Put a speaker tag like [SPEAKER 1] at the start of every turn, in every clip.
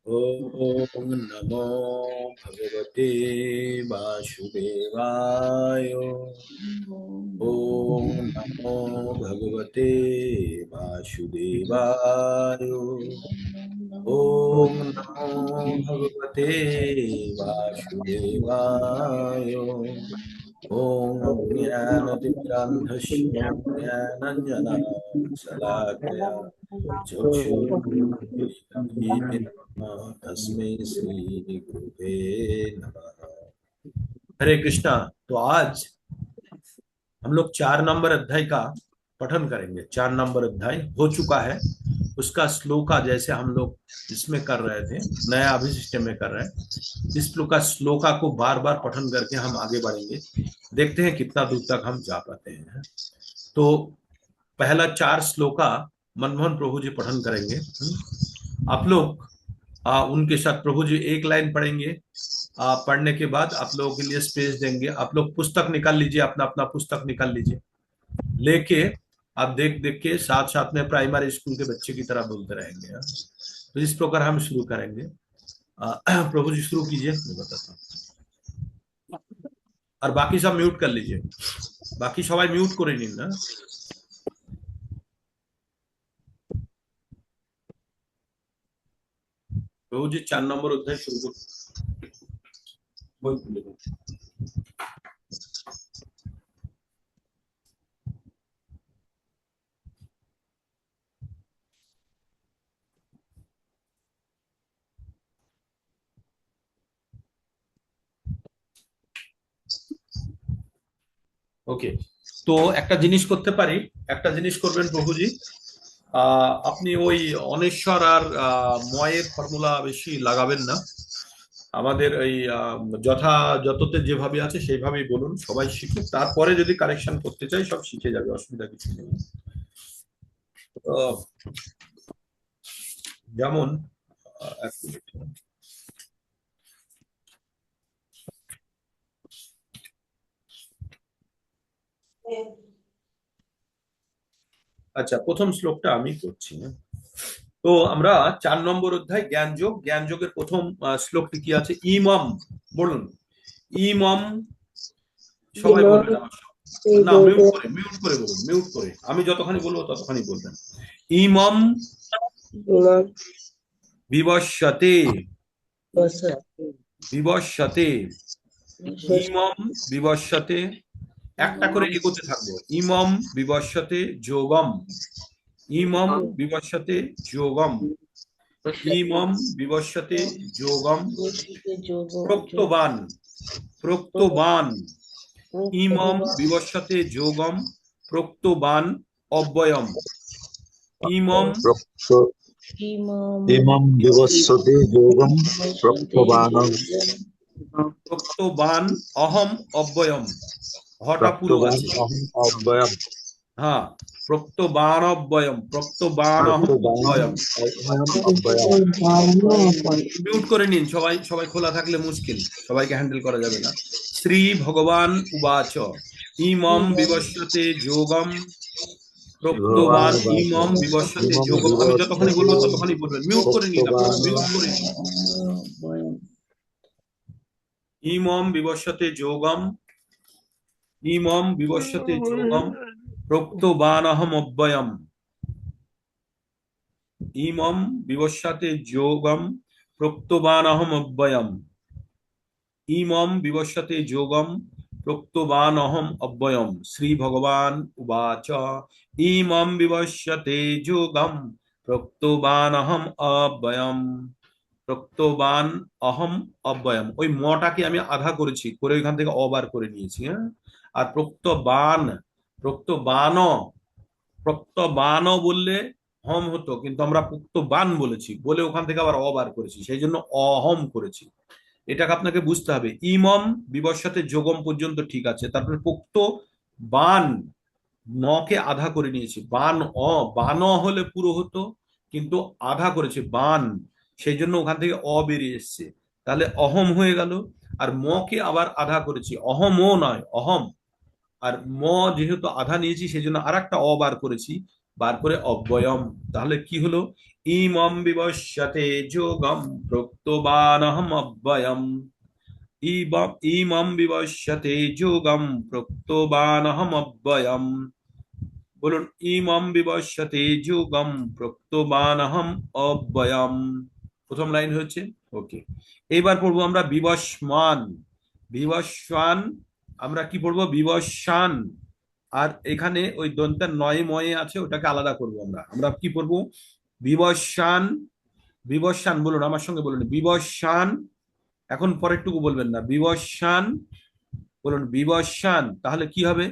[SPEAKER 1] ओम नमो भगवते वासुदेवाय। ओम नमो भगवते वासुदेवाय। ओम नमो भगवते वासुदेवाय। ओम अज्ञानतिमिरान्धस्य ज्ञानाञ्जनशलाकया चक्षुरुन्मीलितं तस्मै श्री गुरुवे नमः। हरे कृष्णा। तो आज हम लोग 4 नंबर अध्याय का पठन करेंगे। 4 नंबर अध्याय हो चुका है, उसका श्लोका जैसे हम लोग इसमें कर रहे थे, नया अभी सिस्टम में कर रहे हैं। इस का श्लोका को बार बार पठन करके हम आगे बढ़ेंगे, देखते हैं कितना दूर तक हम जा पाते हैं। तो पहला 4 श्लोका मनमोहन प्रभु जी पठन करेंगे। आप लोग उनके साथ प्रभु जी एक लाइन पढ़ेंगे। पढ़ने के बाद आप लोगों के लिए स्पेस देंगे। आप लोग पुस्तक निकाल लीजिए, अपना अपना पुस्तक निकाल लीजिए, लेके आप देख देख के साथ साथ में प्राइमरी स्कूल के बच्चे की तरह बोलते रहेंगे। तो इस प्रकार हम शुरू करेंगे। प्रभु जी शुरू कीजिए, मैं बताता हूँ। और बाकी सब म्यूट कर लीजिए, बाकी सबाई म्यूट করে নিন না। प्रभु जी 4 नंबर अध्याय शुरू করুন। বই খুলে দিন। ওকে, তো একটা জিনিস করতে পারি, একটা জিনিস করবেন প্রভুজি। আপনি ওই অনেশ্বর আর ময়ের ফর্মুলা বেশি লাগাবেন না। আমাদের এই যথাযথতে যেভাবে আছে সেইভাবেই বলুন, সবাই শিখুক, তারপরে যদি কারেকশন করতে চাই সব শিখে যাবে, অসুবিধা কিছু নেই। যেমন এক মিনিট। আচ্ছা, প্রথম শ্লোকটা আমি করছি। তো আমরা 4 নম্বর অধ্যায় জ্ঞানযোগ, জ্ঞানযোগের প্রথম শ্লোকটি কি আছে? ইমম বলুন। ইমম, সবাই বলবেন আমার সঙ্গে। না, মিউট করে, মিউট করে বলুন, মিউট করে। আমি যতখানি বলবো ততখানি বলবেন। ইমম বিবস্যতে, বিবস্যতে, ইমম বিবস্যতে। একটা করে এগোতে থাকবো। ইমম বিবস্যতে যোগম, ইমম বিবস্যতে যোগম, ইমম বিবস্যতে যোগম প্রক্তবান, প্রক্তবান, ইমম বিবস্যতে যোগম প্রক্তবান অব্যয়ম, ইমম
[SPEAKER 2] ইমাম বিবস্বতে যোগম প্রক্তবানম,
[SPEAKER 1] প্রক্তবান অহম অব্যয়ম। হটা পুরো আছে।
[SPEAKER 2] অব্যয়ম।
[SPEAKER 1] হ্যাঁ, প্রক্তবান অব্যয়ম, প্রক্তবান অহম অব্যয়ম। মিউট করে নিন সবাই, সবাই খোলা থাকলে মুশকিল, সবাইকে হ্যান্ডেল করা যাবে না। শ্রী ভগবান উবাচ ইমম বিবস্যতে যোগম প্রক্তবান, ইমম বিবস্যতে যোগম। আমি যতখানি বলবো ততখানি বলবেন, মিউট করে নিন আপনারা, মিউট করে নিন। ইমম বিবস্যতে যোগম, ইমম বিবস্যতে যোগম প্রক্তবানহম অব্যয়ম, ইমম বিবস্যতে যোগম প্রক্তবানহম অব্যয়ম, ইমম বিবস্যতে যোগম প্রক্তবানহম অব্যয়ম। শ্রী ভগবান উবাচ ইমম বিবস্যতে যোগম প্রক্তবানহম অব্যয়ম, প্রক্তবান অহম অব্যয়ম। ওই মটাকে আমি আধা করেছি, করে ওইখান থেকে অবার করে নিয়েছি। হ্যাঁ, আর প্রক্তবান, প্রক্তবান, প্রক্তবান বললে হম হতো, কিন্তু আমরা প্রক্তবান বলেছি বলে ওখান থেকে আবার অবার করেছি, সেই জন্য অহম করেছি। এটাকে আপনাকে বুঝতে হবে। ইমম বিবস্যতে যোগম পর্যন্ত ঠিক আছে, তারপরে পোক্ত বান, নকে আধা করে নিয়েছি। বান অ, বান হলে পুরো হতো, কিন্তু আধা করেছে বান, সেই জন্য ওখান থেকে অ বেরিয়ে এসছে, তাহলে অহম হয়ে গেল। আর মকে আবার আধা করেছি, অহম ও নয় অহম। আর ম যেহেতু আধা নিয়েছি সেই জন্য আর একটা অ বার করেছি, বার করে অব্যয়ম। তাহলে কি হলো? ইমম বিবস্যতে যোগম প্রোক্তবানহম অব্যয়ম। ইমম বিবস্যতে যোগম প্রোক্তবানহম অব্যয়ম। বলুন, ইমম বিবস্যতে যোগম প্রোক্তবানহম অব্যয়ম। প্রথম লাইন হচ্ছে ওকে। এইবার পড়বো আমরা বিবস্মান। বিবস্বান, আমরা কি পড়বো? বিবস্বান। আর এখানে ওই দন্তের নয় ময়ে আছে, ওটাকে আলাদা করবো আমরা। আমরা কি পড়বো? বিবস্বান। বিবস্বান, বলুন আমার সঙ্গে, বলুন বিবস্বান। এখন পরেরটুকু বলবেন না, বিবস্বান। বলুন বিবস্বান। তাহলে কি হবে?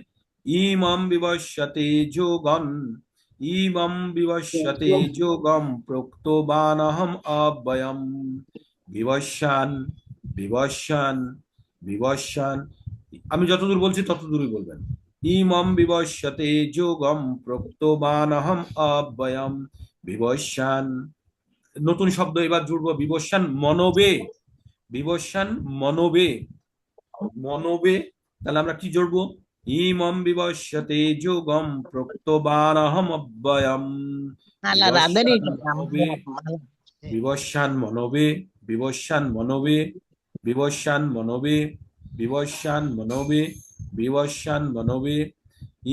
[SPEAKER 1] ইমম বিবস্যতে যোগম। ইমম বিবস্যতে যোগম প্রোক্তবানহম অব্যয়ম। বিবস্বান, বিবস্বান, বিবস্বান। আমি যতদূর বলছি ততদূরই বলবেন। ইমম বিবস্যতে যোগম প্রোক্তবানহম অব্যয়ম। বিবস্বান। নতুন শব্দ এবার জুড়বো, বিবস্বান মনোবে। বিবস্বান মনোবে। মনোবে। তাহলে আমরা কি জুড়বো? ইমম বিবস্যতে যোগম প্রোক্তবানহম অব্যয়ম।
[SPEAKER 3] అలా రాదని
[SPEAKER 1] বিবস্বান মনোবে। বিবস্বান মনোবে। বিবস্বান মনোবে। বিবস্বান মনোবে। বিবস্বান মনোবে। বিবস্বান মনোবে।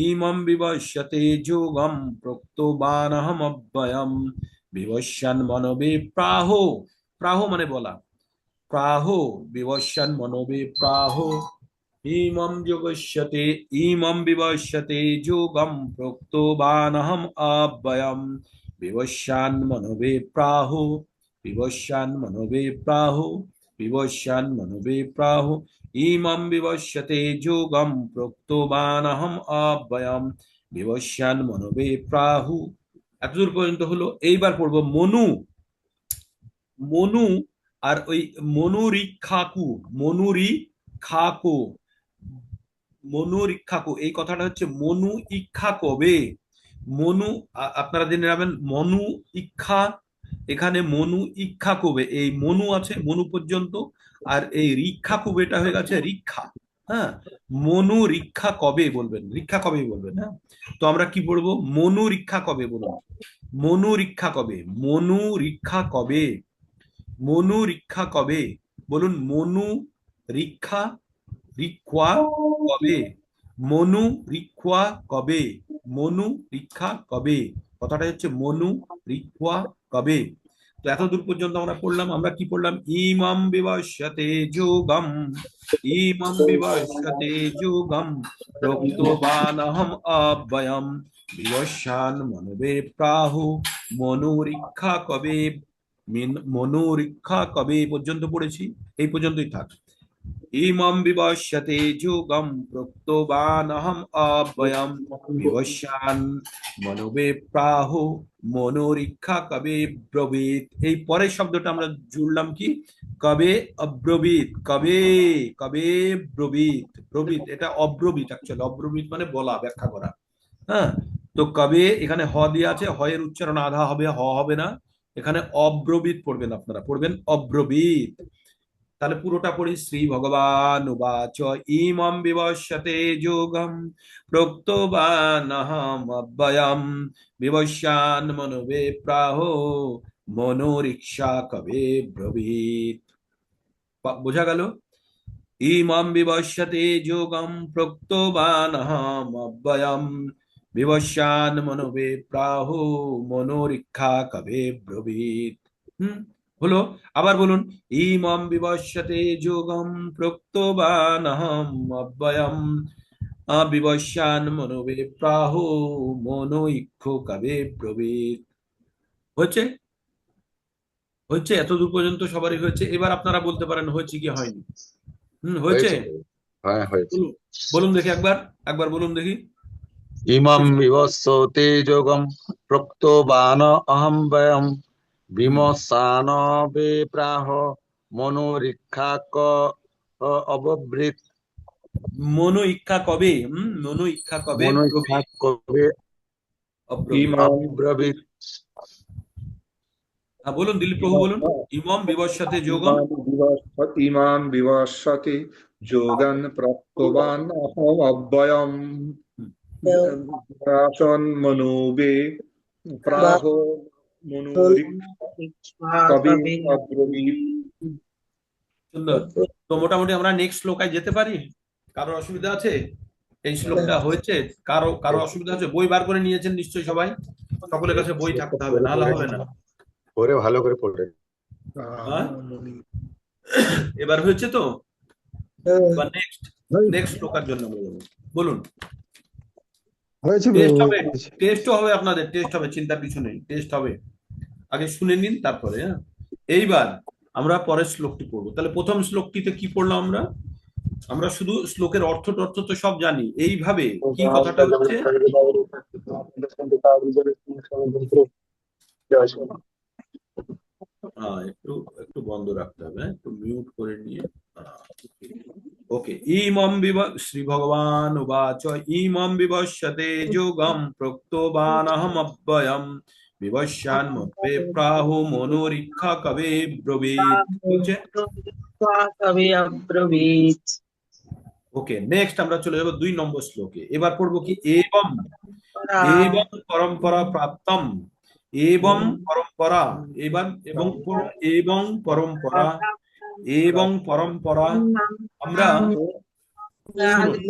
[SPEAKER 1] ইমম বিবস্যতে যোগম প্রোক্তবানহম অব্যয়ম। বিবস্বান মনোবে প্রাহ। প্রাহ মানে বলা। প্রাহ। বিবস্বান মনোবে প্রাহ। ইমম যোগস্যতে। ইমম বিবস্যতে যোগম প্রোক্তবানহম অব্যয়ম। বিবস্বান মনোবে প্রাহ। বিবস্বান মনোবে প্রাহ। বিবস্বান মনোবে প্রাহ। ইমম বিবস্যতে যোগম প্রোক্তবানহম অব্যয়ম। বিবস্বান মনোবে প্রাহ। এতদূর পর্যন্ত হলো। এইবার পড়বো মনু। মনু। আর ওই মনুরিক্ষাকু। মনুরিক্ষাকু। মনুরিক্ষাকু, এই কথাটা হচ্ছে মনু ইক্ষা কবে। মনু, আপনারা জেনে যাবেন মনু ইক্ষা। এখানে মনু ইক্ষা কবে, এই মনু আছে মনু পর্যন্ত, আর এই রিক্ষা কবে এটা হয়ে গেছে রিক্ষা। হ্যাঁ, মনু রিক্ষা কবে বলবেন, রিক্ষা কবে বলবেন। হ্যাঁ, তো আমরা কি বলবো? মনু রিক্ষা কবে, বলুন মনু রিক্ষা কবে। মনু রিক্ষা কবে। মনু রিক্ষা কবে। বলুন মনু রিক্ষা। রিক্ষা কবে। মনু রিক্ষা কবে। মনু রিক্ষা কবে। কথাটা হচ্ছে মনু রিক্ষা কবে। তো এত দূর পর্যন্ত আমরা পড়লাম। আমরা কি পড়লাম? ইমম বিবস্যতে যোগম। ইমম বিবস্যতে যোগম প্রোক্তবানহম অব্যয়ম। বিবস্বান মনোবে প্রাহু। মনুরিক্ষা কবে। মনুরিক্ষা কবে পর্যন্ত পড়েছি, এই পর্যন্তই থাক। ইমম বিবস্যতে যোগম প্রোক্তবানহম অব্যয়ম। বিবস্বান মনোবে প্রাহু। মনোরিক্ষা কবে ব্রবীত। এই পরের শব্দটা আমরা জুড়লাম কি? কবে অব্রবীত। কবে, কবে ব্রবীত। ব্রবীত এটা অব্রবীত, অ্যাকচুয়ালি অব্রবীত মানে বলা, ব্যাখ্যা করা। হ্যাঁ, তো কবে এখানে হ দিয়ে আছে, হয়ের উচ্চারণ আধা হবে, হ হবে না। এখানে অব্রবীত পড়বেন, আপনারা পড়বেন অব্রবীত। তাহলে পুরোটা পড়ি। শ্রী ভগবান উবাচ ইমম বিবস্যতে যোগম প্রোক্তবানহম অব্যয়ম। বিবস্বান মনোবে প্রাহ। মনোরিক্ষা কবে ব্রবীত। বোঝা গেল? ইমম বিবস্যতে যোগম প্রোক্তবানহম অব্যয়ম। বিবস্বান মনোবে প্রাহ। মনোরিক্ষা কবে ব্রবীত। হলো। আবার বলুন, ইমম বিবস্যতে যোগম প্রোক্তবানহম অব্যয়ম। বিবস্বান মনোবে প্রাহ। মনো ইক্ষ কবে ব্রবীত। হচ্ছে? হচ্ছে? এতদূর পর্যন্ত সবারই হয়েছে? এবার আপনারা বলতে পারেন হয়েছে কি হয়নি। হয়েছে?
[SPEAKER 2] হয়েছে। হ্যাঁ, হয়েছে।
[SPEAKER 1] বলুন, বলুন দেখি একবার, একবার বলুন দেখি।
[SPEAKER 2] ইমম বিবস্যতে যোগম প্রক্তবান অহম বয়ম। বিমসান বে প্রাহ। মনোরিক্ষা ক অববৃত।
[SPEAKER 1] মনো ইচ্ছা কবে। মনো ইচ্ছা কবে
[SPEAKER 2] মনোরিক্ষা
[SPEAKER 1] ব্রবীত।
[SPEAKER 2] কবে
[SPEAKER 1] অব্রবীত।
[SPEAKER 4] ইমাম
[SPEAKER 2] অব্রবৃত।
[SPEAKER 1] হ্যাঁ বলুন, দিলীপ প্রভু বলুন। ইমম বিবস্যতে যোগম।
[SPEAKER 4] ইমাম বিবস্বতি যোগান প্রক্তবান অহম অব্যয়ম। আসন মনুবে প্রাহো মনুরিক কবি অব্রবীত।
[SPEAKER 1] সুন্দর। তো মোটামুটি আমরা নেক্সট শ্লোকায় যেতে পারি? কারোর অসুবিধা আছে? এই শ্লোকটা হয়েছে? কারো কারো অসুবিধা আছে? বই বার করে নিয়েছেন নিশ্চয়ই সবাই? সকলের কাছে বই থাকতে হবে, নাহলে হবে না।
[SPEAKER 2] পড়ে ভালো করে পড়ে।
[SPEAKER 1] হ্যাঁ? এবার হয়েছে তো? এবার নেক্সট শ্লোকার জন্য বলুন।
[SPEAKER 5] হয়েছে
[SPEAKER 1] টেস্ট হবে,
[SPEAKER 5] হয়েছে।
[SPEAKER 1] টেস্টও হবে, আপনাদের টেস্ট হবে, চিন্তার কিছু নেই, টেস্ট হবে। আগে শুনে নিন তারপরে। হ্যাঁ, এইবার আমরা পরের শ্লোকটি পড়বো। তাহলে প্রথম শ্লোকটিতে কি পড়লাম আমরা? আমরা শুধু শ্লোকের অর্থ টর্থ তো সব জানি। এইভাবে কি কথাটা হচ্ছে, একটু একটু বন্ধ রাখতে হবে, একটু মিউট করে নিয়ে। ওকে। ইমম শ্রী ভগবান উবাচ ইমম বিবশ্যতে যোগম প্রক্তবানহমব্যয়ম বিবস্যান মধ্যে প্রাহু মনোরিক্ষা কবে ব্রবীত। বলছে ওকে। নেক্সট আমরা চলে যাবো 2 নম্বর শ্লোকে। এবার পড়বো কি এবং এবং পরম্পরা প্রাপ্তম। এবং পরম্পরা, এবার এবং এবং পরম্পরা, এবং পরম্পরা। আমরা শুনুন,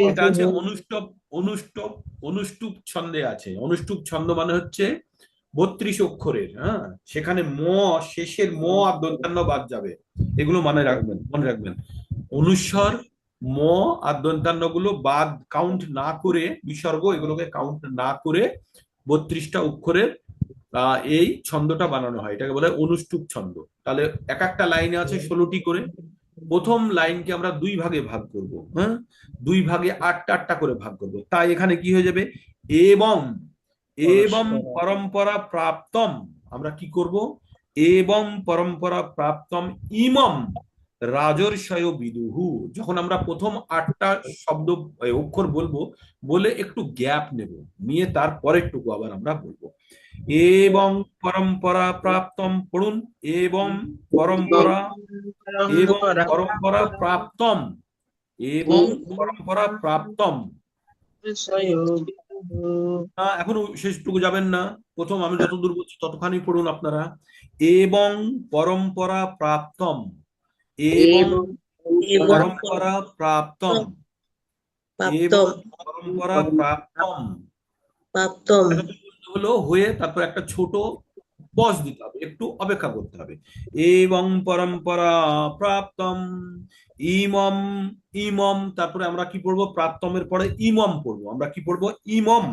[SPEAKER 1] এটা আছে অনুষ্টুপ, অনুষ্টুপ, অনুষ্টুপ ছন্দে আছে। অনুষ্টুপ ছন্দ মানে হচ্ছে 32 অক্ষরের। হ্যাঁ, সেখানে ম, শেষের ম আর দন্তান্ন বাদ যাবে। এগুলো মনে রাখবেন। অনুস্বর, ম আর দন্তান্ন গুলো বাদ, কাউন্ট না করে, বিসর্গ এগুলোকে কাউন্ট না করে 32টা অক্ষরের এই ছন্দটা বানানো হয়। এটাকে বলে অনুষ্টুপ ছন্দ। তাহলে এক একটা লাইনে আছে 16টি করে। প্রথম লাইনকে আমরা 2 ভাগে ভাগ করব। হ্যাঁ, 2 ভাগে 8টা 8টা করে ভাগ করব। তাই এখানে কি হয়ে যাবে, এবং এবং পরম্পরা প্রাপ্তম। আমরা কি করব, এবং পরম্পরা প্রাপ্তম ইমম রাজর্ষয় বিদুহু। যখন আমরা প্রথম 8টা শব্দ অক্ষর বলবো, বলে একটু গ্যাপ নেব, নিয়ে তারপরেরটুকু আবার আমরা বলবো। এবং পরম্পরা প্রাপ্তম পড়ুন। এবং পরম্পরা, এবং পরম্পরা প্রাপ্তম, এবং পরম্পরা প্রাপ্তম। এখন শেষটুকু যাবেন না, প্রথম আমি যতদূর বলছি ততখানি পড়ুন আপনারা। এবং পরম্পরা প্রাপ্তম, এবং পরম্পরা প্রাপ্তম, এবং পরম্পরা প্রাপ্তম। হলো হয়ে তারপর একটা ছোট পজ দিতে হবে, একটু অপেক্ষা করতে হবে। এবং পরম্পরা প্রাপ্তম ইমম, ইমম। তারপরে আমরা কি পড়বো, প্রাপ্তমের পরে ইমম পড়বো। আমরা কি পড়বো, ইমম।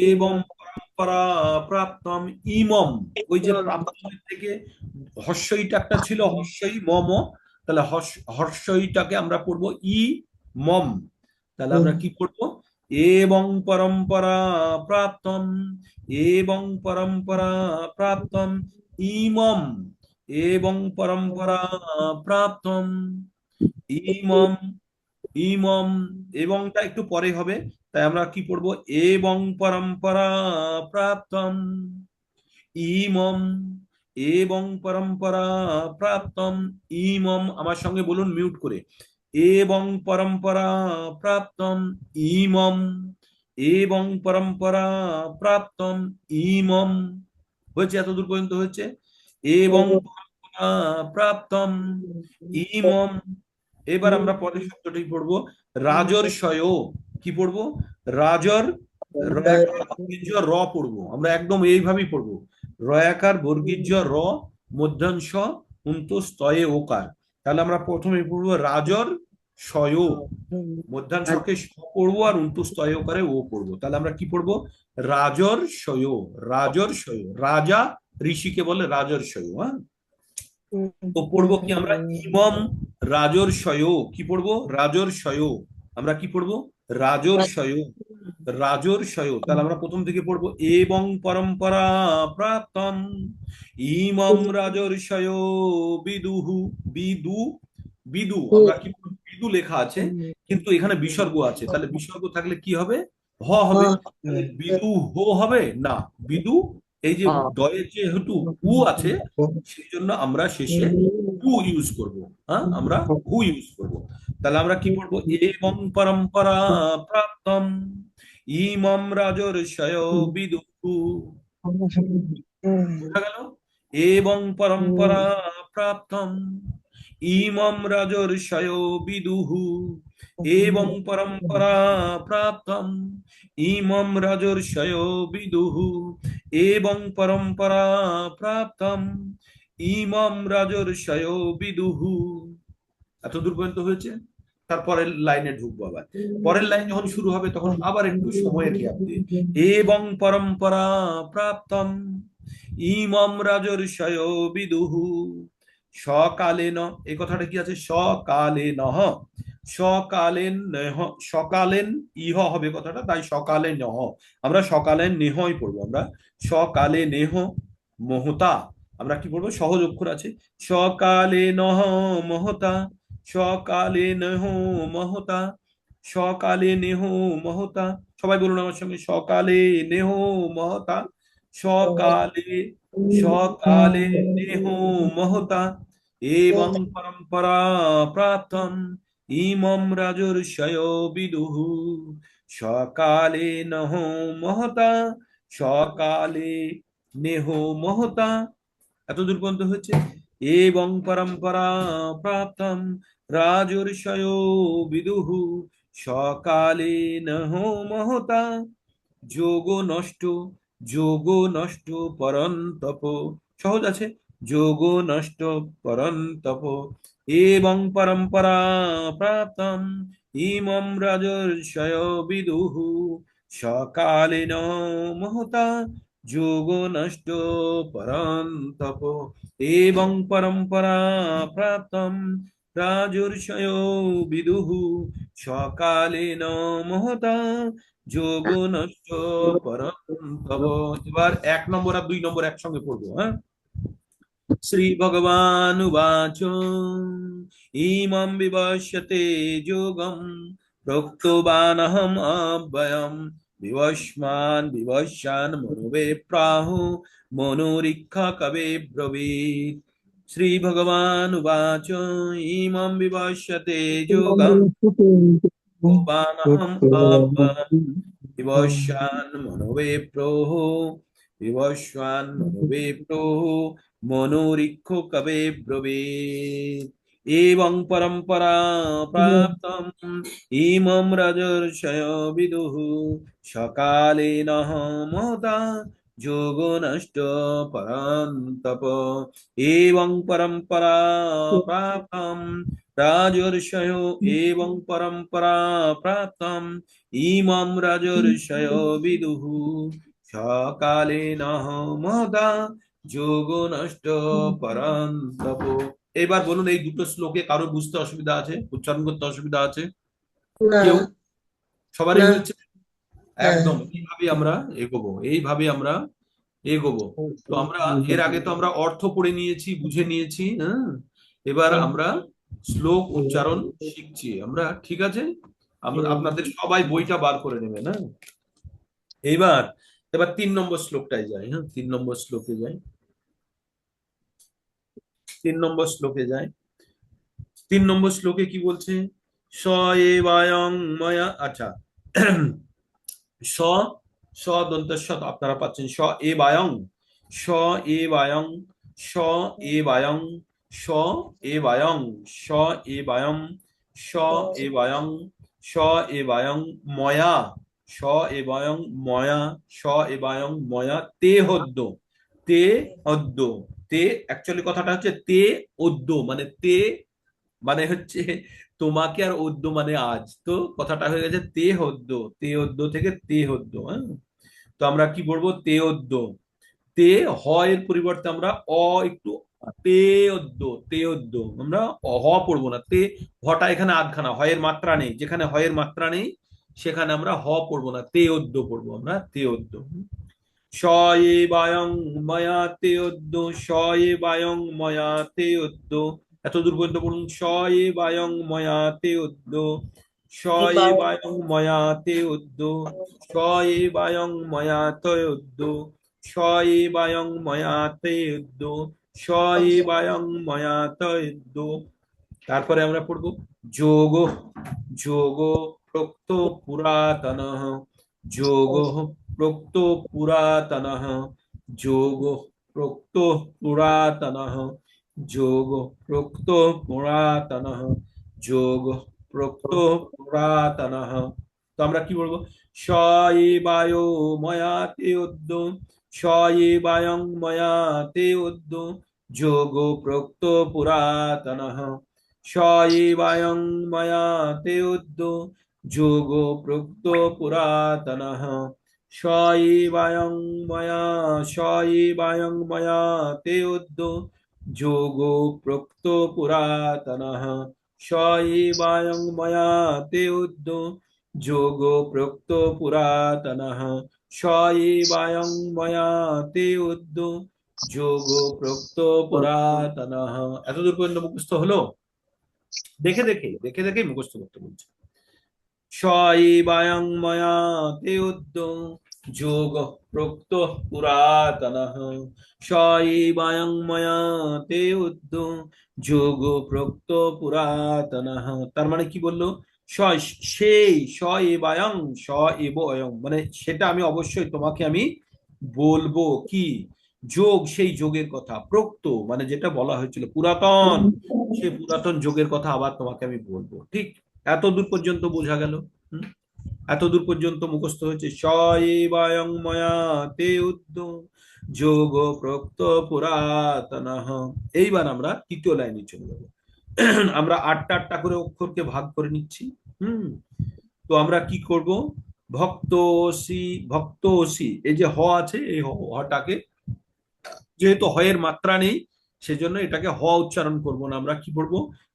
[SPEAKER 1] এবং পরম্পরা প্রাপ্তম ইমম। ওই যে প্রাপ্তমের থেকে হর্ষইটা একটা ছিল, হর্ষই মম, তাহলে হর্ষইটাকে আমরা পড়বো ই মম। তাহলে আমরা কি পড়বো, এবং পরম্পরা প্রাপ্তম, এবং পরম্পরা প্রাপ্তম ইমম, এবং পরম্পরা প্রাপ্তম ইমম, ইমম। এবংটা একটু পরে হবে, তাই আমরা কি পড়বো, এবং পরম্পরা প্রাপ্তম ইমম, এবং পরম্পরা প্রাপ্তম ইমম। আমার সঙ্গে বলুন মিউট করে, এবং পরম্পরা প্রাপ্তম ইমম, এবং পরম্পরা প্রাপ্তম ইমম। হয়েছে? এতদূর পর্যন্ত হয়েছে? এবং পরম্পরা প্রাপ্তম ইমম। এবার আমরা পরের শব্দটি পড়বো, রাজর্ষয়। কি পড়বো, রাজর, বর্গীয় র পড়বো। আমরা একদম এইভাবেই পড়বো, রয়াকার বর্গীয় র, মধ্যাংশ স্তয়ে ওকার। তাহলে আমরা প্রথমে পড়বো রাজর শয়, মধ্যাংশকে স পড়বো আর স্তয়ে ওকারে ও পড়বো। তাহলে আমরা কি পড়বো, রাজর শয়, রাজর শয়। রাজা ঋষিকে বলে রাজর শয়। হ্যাঁ, তো পড়বো কি আমরা, ইমম রাজর্ষয়। কি পড়বো, রাজর্ষয়। আমরা কি পড়বো, রাজর্ষয়, রাজর্ষয়। তাহলে আমরা প্রথম থেকে পড়বো, এবং পরম্পরা প্রাপ্তম ইমম রাজর্ষয় বিদুহু। বিদু, বিদু আমরা কি, বিদু লেখা আছে কিন্তু এখানে বিসর্গ আছে। তাহলে বিসর্গ থাকলে কি হবে, হ হবে। বিদু হো হবে না, বিদু। এই যে দয়ে যেহেতু উ আছে, সেই জন্য আমরা শেষে হু ইউজ করব। হ্যাঁ, আমরা হু ইউজ করব। তাহলে আমরা কি পড়বো? এবং পরম্পরা প্রাপ্তম ইমম রাজর্ষয় বিদুঃ। বোঝা গেল? এবং পরম্পরা প্রাপ্তম ইমম রাজর্ষয় বিদুঃ। এবং পরম্পরা প্রাপ্তম ইমম রাজর্ষয় বিদুঃ। এবং পরম্পরা প্রাপ্তম ইমম রাজর্ষয় বিদুঃ। এতদূর পর্যন্ত হয়েছে। তারপরের লাইনে ঢুকবো আবার। পরের লাইন যখন শুরু হবে তখন আবার একটু সময়ের গ্যাপ দিয়ে এবং পরম্পরা প্রাপ্তম ইমম রাজর্ষয় বিদুঃ সকালেন। এই কথাটা কি আছে? সকালেন, সকালেন নেহ, সকালেন ইহ হবে কথাটা, তাই সকালে নহ। আমরা সকালেন নেহই পড়বো। আমরা সকালে নেহ মহতা, আমরা কি পড়বো? সহজ অক্ষর আছে। সকালে নহ মহতা, সকালে নেহ মহতা, সকালে নেহ মহতা। সবাই বলুন আমার সঙ্গে, সকালে নেহ মহতা, সকালে, সকালে নেহ মহতা এবং পরম্পরা প্রাপ্তম ইমম রাজর্ষয় বিদুঃ সকালে নহ মহতা, সকালে নেহ মহতা। এতদূর পর্যন্ত হচ্ছে। এবং পরম্পরা প্রাপ্তম রাজর্ষয় বিদুঃ সকালে নহ মহতা। যোগ নষ্ট, যোগ নষ্ট পরন্তপ। সহজ আছে। যোগ নষ্ট পরন্তপ এবং পরম্পরা প্রাপ্তম ইমম রাজর্ষয় বিদুঃ সকালেন মহতা। যোগ নষ্ট পরন্তপ এবং পরম্পরা প্রাপ্তম রাজর্ষয় বিদুঃ সকালেন মহতা। যোগ নষ্ট পরন্তপ। এবার 1 নম্বর আর 2 নম্বর একসঙ্গে পড়বো। হ্যাঁ, শ্রী ভগবান উবাচ ইমং বিবস্যতে যোগম প্রোক্তবানহম অব্যয়ম বিবস্মান বিবস্যান মনোবে প্রাহু মনোরিক্ষা কবে ব্রবীত। শ্রী ভগবান উবাচ ইমং বিবস্যতে যোগম প্রোক্তবানহম অব্যয়ম বিবস্বান মনোবে প্রহ, বিবস্বান মনোবে প্রহ মনোরিক্ষ কবে ব্রবীত। এবং পরম্পরা প্রাপ্তম ইমম রাজর্ষয় বিদুঃ সকালেন মহতা। যোগ নষ্ট পরন্তপ এবং পরম্পরা প্রাপ্তম রাজর্ষয় এবং পরম্পরা প্রাপ্তম ইমম রাজর্ষয় বিদুঃ সকালেন মহতা। যোগ নষ্ট পরন্তপ। এবার বলুন, এই দুটো শ্লোকে কারো বুঝতে অসুবিধা আছে? উচ্চারণ করতে অসুবিধা আছে কেউ? সবারই হয়েছে? একদম এইভাবে আমরা এগোবো, এইভাবে আমরা এগোবো। তো আমরা এর আগে তো আমরা অর্থ পড়ে নিয়েছি, বুঝে নিয়েছি। হ্যাঁ, এবার আমরা শ্লোক উচ্চারণ শিখছি আমরা। ঠিক আছে, আপনাদের সবাই বইটা বার করে নেবেন। হ্যাঁ, এইবার এবার 3 নম্বর শ্লোকটায় যাই। হ্যাঁ, 3 নম্বর শ্লোকে যাই। 3 নম্বর শ্লোকে যাই। 3 নম্বর শ্লোকে কি বলছে? স এবায়ং ময়া, আচ্ছা, স, স দন্ত স তো আপনারা পাচ্ছেন। স এ বায়ং, স এ বায়ং, স এ বায়ং, স এ বায়ং, স এ বায়ং, স এ বায়ং, স এ বায়ং ময়া, স এ বায়ং ময়া, স এ বায়ং ময়া তে হদ্য, তে হদ্য। তে অ্যাকচুয়ালি কথাটা হচ্ছে তে অদ্য, মানে তে মানে হচ্ছে তোমাকে, আর অদ্য মানে আজ। তো কথাটা হয়ে গেছে তে হদ্য, তে অদ্য থেকে তে হদ্য। হ্যাঁ, তো আমরা কি বলবো? তে অদ্য। তে হ এর পরিবর্তে আমরা অ একটু তে অদ্য, তে অদ্য। আমরা হ পড়বো না, তে, হটা এখানে আধখানা, হয়ের মাত্রা নেই। যেখানে হয়ের মাত্রা নেই সেখানে আমরা হ পড়বো না, তে অদ্য পড়বো আমরা, তে অদ্য। স এ বায়ং ময়া তে অদ্য, স এ বায়ং ময়া তে অদ্য। এত দূর পর্যন্ত বলুন। স এ বায়ং ময়া তে অদ্য, স এ বায়ং ময়া তে অদ্য, স এ বায়ং ময়া তে অদ্য, স এ বায়ং ময়া তে অদ্য, স এ বায়ং ময়া তে অদ্য। তারপরে আমরা পড়বো যোগ, যোগ প্রোক্ত পুরাতনঃ, যোগ প্রোক্ত পুরাতনঃ, যোগ প্রোক্ত পুরাতনঃ, যোগ প্রোক্ত পুরাতনঃ, যোগ প্রোক্ত পুরাতনঃ। তো আমরা কি বলবো? স এবায়ো ময়া তে উদ্য, স এবায়ং ময়া তে উদ্য, যোগ প্রোক্ত পুরাতনঃ, স এবায়ং ময়া তে উদ্য, যোগ প্রোক্ত পুরাতনঃ, স এবায়ং ময়া, স এবায়ং ময়া তে উদ্য, যোগ প্রোক্ত পুরাতনঃ, স এবায়ং ময়া তে উদ্য, যোগ প্রোক্ত পুরাতনঃ, স এবায়ং ময়া তে উদ্য, যোগ প্রোক্ত পুরাতনঃ। এতদূর পর্যন্ত মুখস্থ হলো? দেখে দেখে দেখে দেখে মুখস্থ করতে বলছে। স এবায়ং ময়া তে উদ্য, যোগ প্রোক্ত পুরাতনঃ, স এবায়ং ময়া তে উদ্য, যোগ প্রোক্ত পুরাতনঃ। তার মানে কি বললো? সেই স এবায়ং, স এব অয়ং, মানে সেটা আমি অবশ্যই তোমাকে আমি বলবো। কি? যোগ, সেই যোগের কথা। প্রোক্ত মানে যেটা বলা হয়েছিল, পুরাতন, সেই পুরাতন যোগের কথা আবার তোমাকে আমি বলবো। ঠিক এত দূর পর্যন্ত বোঝা গেল? হুম? এত দূর পর্যন্ত মুখস্থ হয়েছে। স এবায়ং ময়া তে উদ্য, যোগ প্রোক্ত পুরাতনঃ। এইবার আমরা তৃতীয় লাইনে চলে যাবো। আমরা আটটা আটটা করে অক্ষরকে ভাগ করে নিচ্ছি। তো আমরা কি করব? ভক্তসি, ভক্তসি, এই যে হ আছে, এই হটাকে, যেহেতু হয়ের মাত্রা নেই সেজন্য এটাকে হ উচ্চারণ করব না, আমরা কি করব?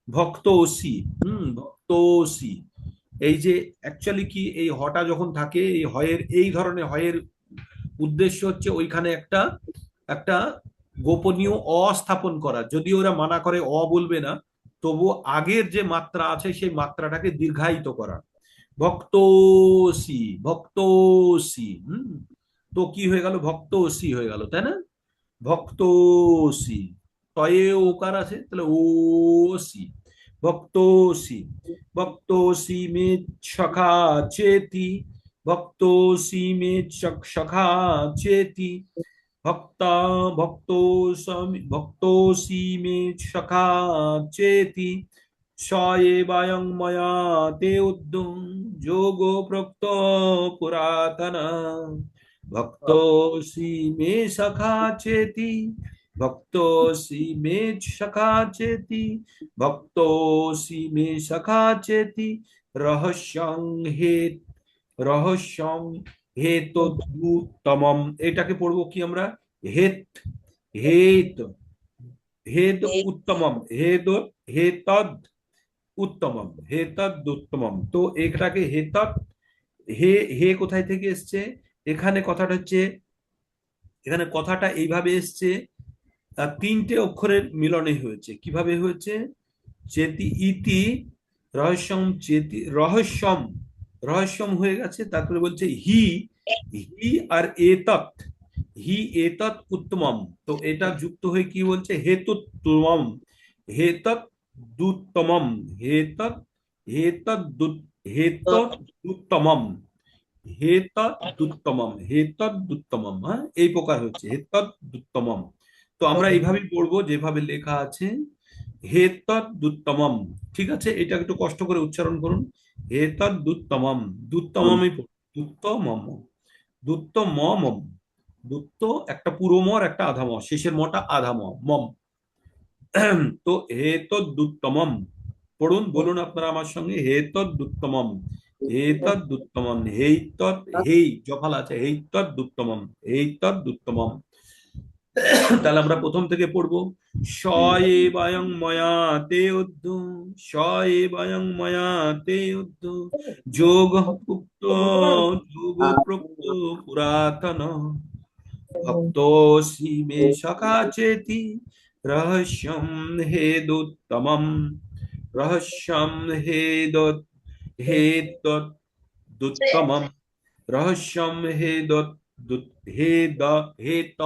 [SPEAKER 1] ভক্তসি। ভক্তসি। এই যে অ্যাকচুয়ালি কি, এই হটা যখন থাকে, এই হয়ের, এই ধরনের হয়ের উদ্দেশ্য হচ্ছে ওইখানে একটা একটা গোপনীয় অ স্থাপন করা। যদি ওরা মানা করে অ বলবে না, তবু আগের যে মাত্রা আছে সেই মাত্রাটাকে দীর্ঘায়িত করা। ভক্তসি, ভক্তসি। তো কি হয়ে গেল? ভক্তসি হয়ে গেল, তাই না? ভক্তসি, তয়ে ওকার আছে, তাহলে ও সি, ভক্তসি। ভক্তসি মে সখা চেতি, ভক্তসি মে সখা চেতি, ভক্তা ভক্তোসি মে সখা চেতি, স এবায়ং ময়া তে উদ্যম, যোগ প্রোক্ত পুরাতন, ভক্তোসি মে সখা চেতি, ভক্তোসি মে সখা চেতি, ভক্তোসি মে সখা চেতি, রহস্যং হে, রহস্যং হেতোদ্ভুতমম। এটাকে পড়বো কি আমরা? হেত, হেত, হেদ উত্তমম, হেদ, হেতদ উত্তমম, হেতদ উত্তমম। তো এটাকে হেতদ, হে, হে কোথায় থেকে এসছে? এখানে কথাটা হচ্ছে, এখানে কথাটা এইভাবে এসছে, তিনটে অক্ষরের মিলনে হয়েছে। কিভাবে হয়েছে? চেতি ইতি রহস্যম, চেতি রহস্যম, রহস্যম হয়ে গেছে। তারপরে বলছে হি, হি আর এতৎ, হি এতৎ উত্তমম। তো এটা যুক্ত হয়ে কি বলছে? হেতুত্তমম, হেতৎ দুত্তমম, হেতৎ, হেতৎ হেতদুত্তমম, হেতদুত্তমম, হেতদুত্তমম। হ্যাঁ, এই প্রকার হচ্ছে হেতদুত্তমম। তো আমরা এইভাবেই পড়বো যেভাবে লেখা আছে, হেতদুত্তমম। ঠিক আছে, এটা একটু কষ্ট করে উচ্চারণ করুন। হেতদুত্তমম, দুত্তমমই দুত্তমম, দুত্তমম, দুত্ত একটা পুরো ম আর একটা আধা ম, শেষের মটা আধা ম, মম। তো হেতদুত্তমম পড়ুন, বলুন আপনারা আমার সঙ্গে, হেতদুত্তমম, হেতদুত্তমম, হেইতদ, হেই জফাল আছে, হেইতদুত্তমম, হেইতদুত্তমম। তাহলে আমরা প্রথম থেকে পড়বো। স এবায়ং ময়া তে উদ্ধ, স এবায়ং ময়া তে উদ্ধ, যোগ উক্ত, যোগ প্রোক্ত পুরাতন, ভক্তোসি মে সখা চেতি, রহস্যম হেদুত্তমম, রহস্যম হেদত, হেতদুত্তমম, রহস্যম হেদত, হেদ, হেত,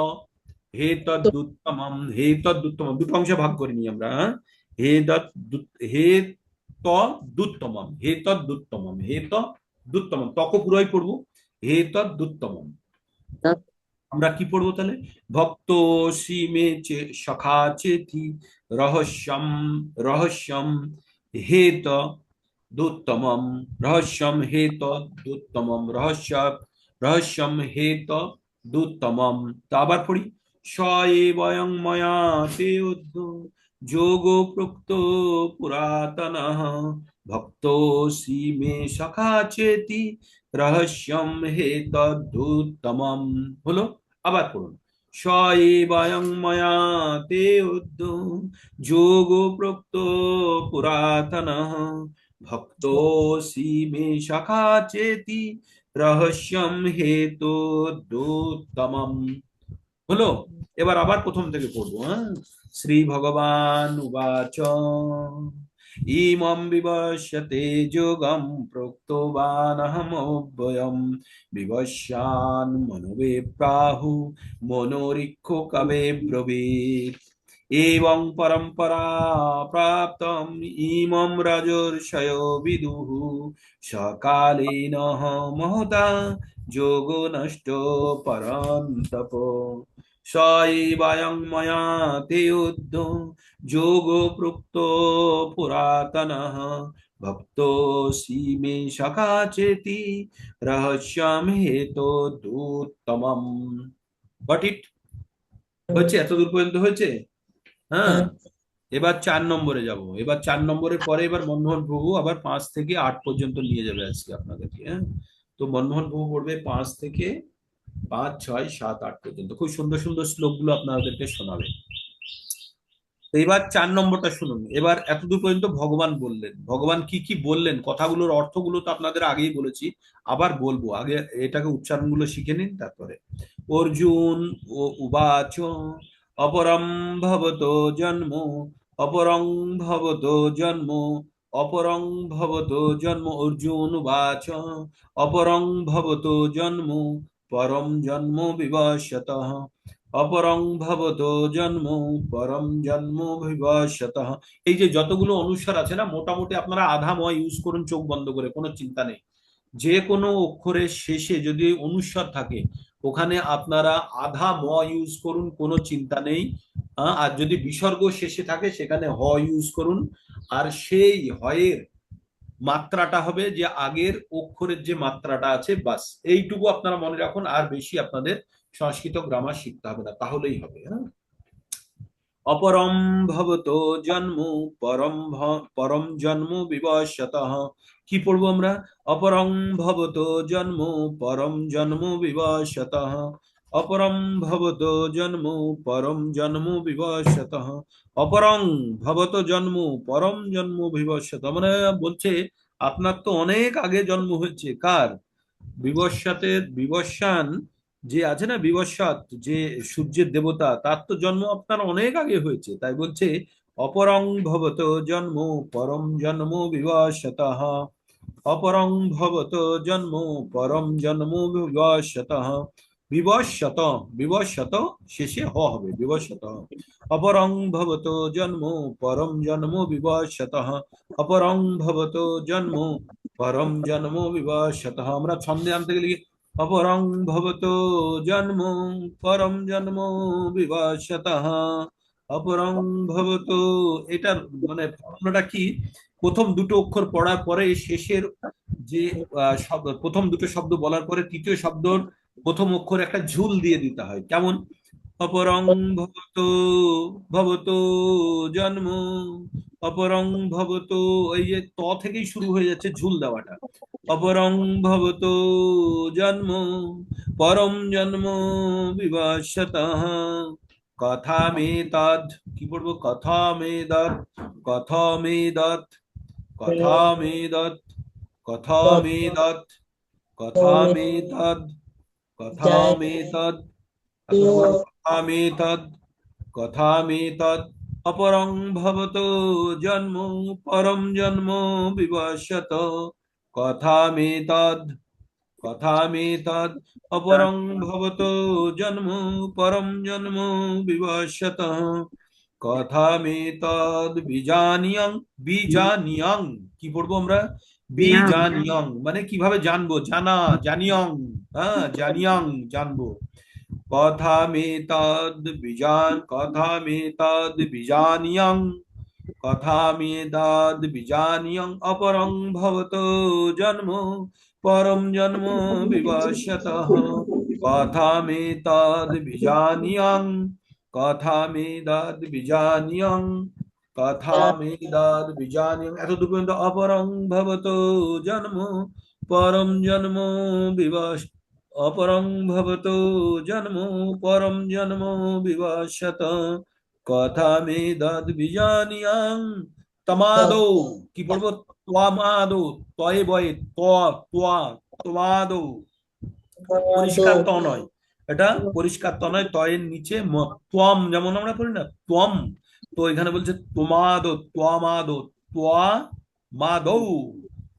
[SPEAKER 1] হেতদুত্তমম, হেতদুত্তমম। দুটো অংশে ভাগ করে নিই আমরা। হে দৎ হে ত দুত্তমম, হে তৎ দুত্তমম, হে ত দুত্তমম, তক পুরোই পড়বো, হে তৎ দুত্তমম। আমরা কি পড়বো তাহলে? ভক্ত সীমে সখা চেতি রহস্যম, রহস্যম হেত দুত্তমম, রহস্যম হেত দুত্তমম, রহস্যম হেত দুত্তমম। তা আবার পড়ি, স বয়ং ময়া তে উদ্ধ যোগ প্রোক্ত পুরাতনঃ ভক্তোসি মে সখা চেতি রহস্যম হেতদুত্তমম। হলো? আবার পড়ুন, স বয়ং ময়া তে উদ্ধ যোগ প্রোক্ত পুরাতনঃ ভক্তোসি মে সখা চেতি রহস্যম হেতদুত্তমম। হলো? এবার আবার প্রথম থেকে পড়বো, হ্যাঁ? শ্রী ভগবান উবাচ ইমং বিবস্যতে যোগম প্রোক্তবানহমব্যয়ম বিবস্যান মনোবে প্রাহু মনোরিক্ষ কবে ব্রবীত এবং পরম্পরা প্রাপ্তম ইমম রাজর্ষয় বিদুঃ সকালেন মহতা যোগ নষ্ট পরন্তপ স এবায়ং ময়া তে উদ্ধ যোগ প্রোক্ত পুরাতনঃ ভক্তোসি মে সখা চেতি রহস্যম হেতদুত্তমম। Got it? হচ্ছে? এত দূর পর্যন্ত হয়েছে? হ্যাঁ। এবার 4 নম্বরে যাব। এবার 4 নম্বরের পরে এবার মনমোহন প্রভু আবার 5 থেকে 8 পর্যন্ত নিয়ে যাবে আজকে আপনাদেরকে, হ্যাঁ? তো মনমোহন প্রভু পড়বে 5 থেকে 5, 6, 7, 8 পর্যন্ত। খুব সুন্দর সুন্দর শ্লোকগুলো আপনাদেরকে শোনাবে। তো এবার 4 নম্বরটা শুনুন। এবার এতদূর পর্যন্ত ভগবান বললেন, ভগবান কি কি বললেন, কথাগুলোর অর্থগুলো তো আপনাদের আগেই বলেছি, আবার বলবো। আগে এটাকে উচ্চারণগুলো শিখে নিন, তারপরে। অর্জুন ও উবাচ অপরম ভবতো জন্ম, অপরং ভবতো জন্ম, অপরং ভবতো জন্ম। অর্জুন উবাচ অপরং ভবতো জন্ম পরম জন্ম বিবশ্যতঃ, অপরং ভবতো জন্ম পরম জন্ম বিবশ্যতঃ। এই যে যতগুলো অনুস্বার আছে না, মোটামুটি আপনারা আধা ম ইউজ করুন চোখ বন্ধ করে, কোনো চিন্তা নেই। যে কোনো অক্ষরের শেষে যদি অনুস্বার থাকে ওখানে আপনারা আধা ম ইউজ করুন, কোনো চিন্তা নেই। আর যদি বিসর্গ শেষে থাকে সেখানে হ ইউজ করুন। আর সেই হয়ের মাত্রাটা হবে যে আগের অক্ষরের যে মাত্রাটা আছে, বাস এইটুকু আপনারা মনে রাখুন। আর বেশি আপনাদের সংস্কৃত গ্রামার শিখতে হবে না, তাহলেই হবে, হ্যাঁ? অপরম ভবতো জন্ম পরম জন্ম বিবশ্যতঃ। কি পড়বো আমরা? অপরং ভবতো জন্ম পরম জন্ম বিবশ্যতঃ, অপরম ভবতো জন্ম পরম জন্ম বিবশ্যতঃ, অপরং ভবতো জন্ম পরম জন্ম বিবশ্যতঃ। মানে বলছে আপনার তো অনেক আগে জন্ম হয়েছে। কার? বিবস্বাতের বিবস্বান যে আছে না, বিবস্বাত যে সূর্যের দেবতা, তার তো জন্ম আপনার অনেক আগে হয়েছে। তাই বলছে অপরং ভবত জন্ম পরম জন্ম বিবশ্যতঃ, অপরং ভবত জন্ম পরম জন্ম বিবশ্যতঃ। বিবশ্যত, বিবশ্যত শেষে হ হবে, বিবশ্যত। অপরং ভবত জন্ম পরম জন্ম বিবশ্যতঃ, অপরং ভবত জন্ম পরম জন্ম বিবশ্যতঃ। আমরা ছন্দে আনতে গেলে অপরং ভবতো জন্ম পরম জন্ম বিবশ্যতঃ, অপরং ভবতো। এটার মানে ফর্মুলাটা কি? প্রথম দুটো অক্ষর পড়ার পরে শেষের যে শব্দ, প্রথম দুটো শব্দ বলার পরে তৃতীয় শব্দর প্রথম অক্ষরে একটা ঝুল দিয়ে দিতে হয়। কেমন? অপরং ভবতো, ভবতো জন্ম, অপরং ভবতো। এই যে ত থেকেই শুরু হয়ে যাচ্ছে ঝুল দেওয়াটা। অপরং ভবতো জন্ম পরম জন্ম বিবশ্যতঃ কথামেতদ। কি পড়বো? কথামেতদ, কথামেতদ, কথামেতদ, কথামেতদ, কথামেতদ, কথামেতদ। আপনারা বলুন কথামেতদ, কথামেতদ। অপরং ভবতো জন্ম পরম জন্ম বিবশ্যতঃ কথামেতদ, কথামেতদ। অপরং ভবতো জন্ম পরম জন্ম বিবশ্যতঃ কথামেতদ বিজানিয়ং। বিজানিয়ং কি পড়বো আমরা? বিজানিয়ং মানে কিভাবে জানবো, জানা, জানিয়ং। হ্যাঁ, জানিয়ং জানবো। কথামেতদ বিজানিয়ং। কথামেतद् বিজানিয়ং अपरं भवतो जन्म परं जन्म विवस्यतः। কথামেतद् বিজানিয়ং। কথামেतद् বিজানিয়ং। কথামেतद् বিজানিয়ং এতদূর পর্যন্ত। অপরং ভবতো জন্ম পরম জন্ম বিবশ। অপরং ভবতো জন্ম পরম জন্ম বিবস্যত। কথামেতদ্ বিজানিয়াং। তমাদো কি পড়বো? ত্বমাদো। তয়ে বয়ে তোয়া। তমাদো পরিষ্কার ত নয়, এটা পরিষ্কার ত নয়, তয়ের নিচে ত্বম, যেমন আমরা পড়ি না ত্বম, তো এখানে বলছে তোমাদো, ত্বমাদো, ত্বা মাদৌ।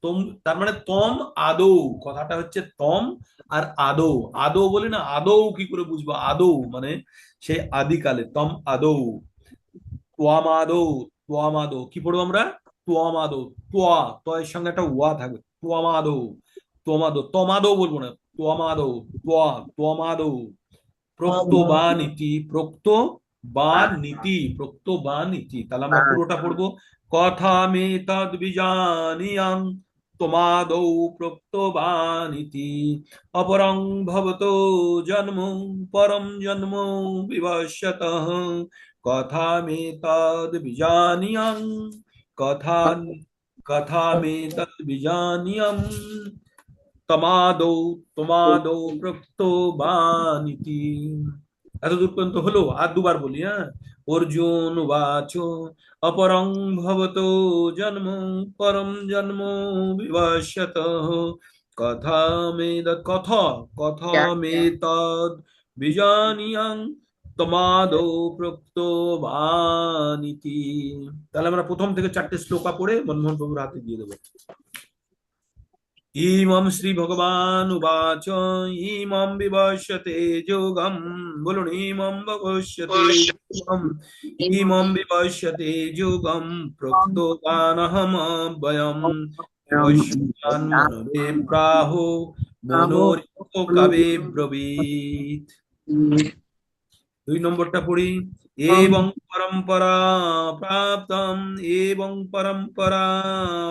[SPEAKER 1] তোম তার মানে তম আদৌ, কথাটা হচ্ছে তম আর আদৌ। আদৌ বলি না, আদৌ কি করে বুঝবো? আদৌ মানে সেই আদিকালে, তম আদৌ। তোয়ামাদো। তোয়ামাদো কি পড়বো আমরা? তোয়ামাদো। তোয়া, তয়ের সঙ্গে একটা ওয়া থাকবে। তোয়ামাদো। তোমাদো, তমাদো বলবো না, তোয়ামাদো। তোয়া, তোয়ামাদো। প্রক্ত বা নীতি, প্রক্ত বা নীতি, প্রক্ত বা নীতি। তাহলে আমরা পুরোটা পড়বো। কথামেতদ্ বিজানিয়াং তমাদৌ প্রক্ত বা নীতি। অপরং ভবতো জন্ম পরম জন্ম বিবস্যতঃ। কথামেতদ্ বিজানিয়াং। কথা কথামেতদ্ বিজানিয়াং তমাদৌ। তমাদৌ প্রক্তো বা নীতি। এতদূর পর্যন্ত হলো, আর দুবার বলি। হ্যাঁ, অর্জুন উবাচ অপরং ভবতো জন্ম পরম জন্ম বিবস্যতঃ। কথামেতদ্ বিজানিয়াং তমাদৌ প্রক্তো বা নীতি। তাহলে আমরা প্রথম থেকে 4টে শ্লোকা পড়ে মনমোহন বাবুর হাতে দিয়ে দেবো। ইমম শ্রী ভগবান উবাচ ইমম বিবস্যতে যোগম। বলুন, ইমম বিবস্যতে যোগম। ইমম বিবস্যতে যোগম প্রক্তবানহম বয়ম। বৈশ্বান মনবে প্রাহো মনোরিক্ত কবে ব্রবীত। 2 নম্বরটা পড়ি। এবং পরম্পরা প্রাপ্তম। এবং পরম্পরা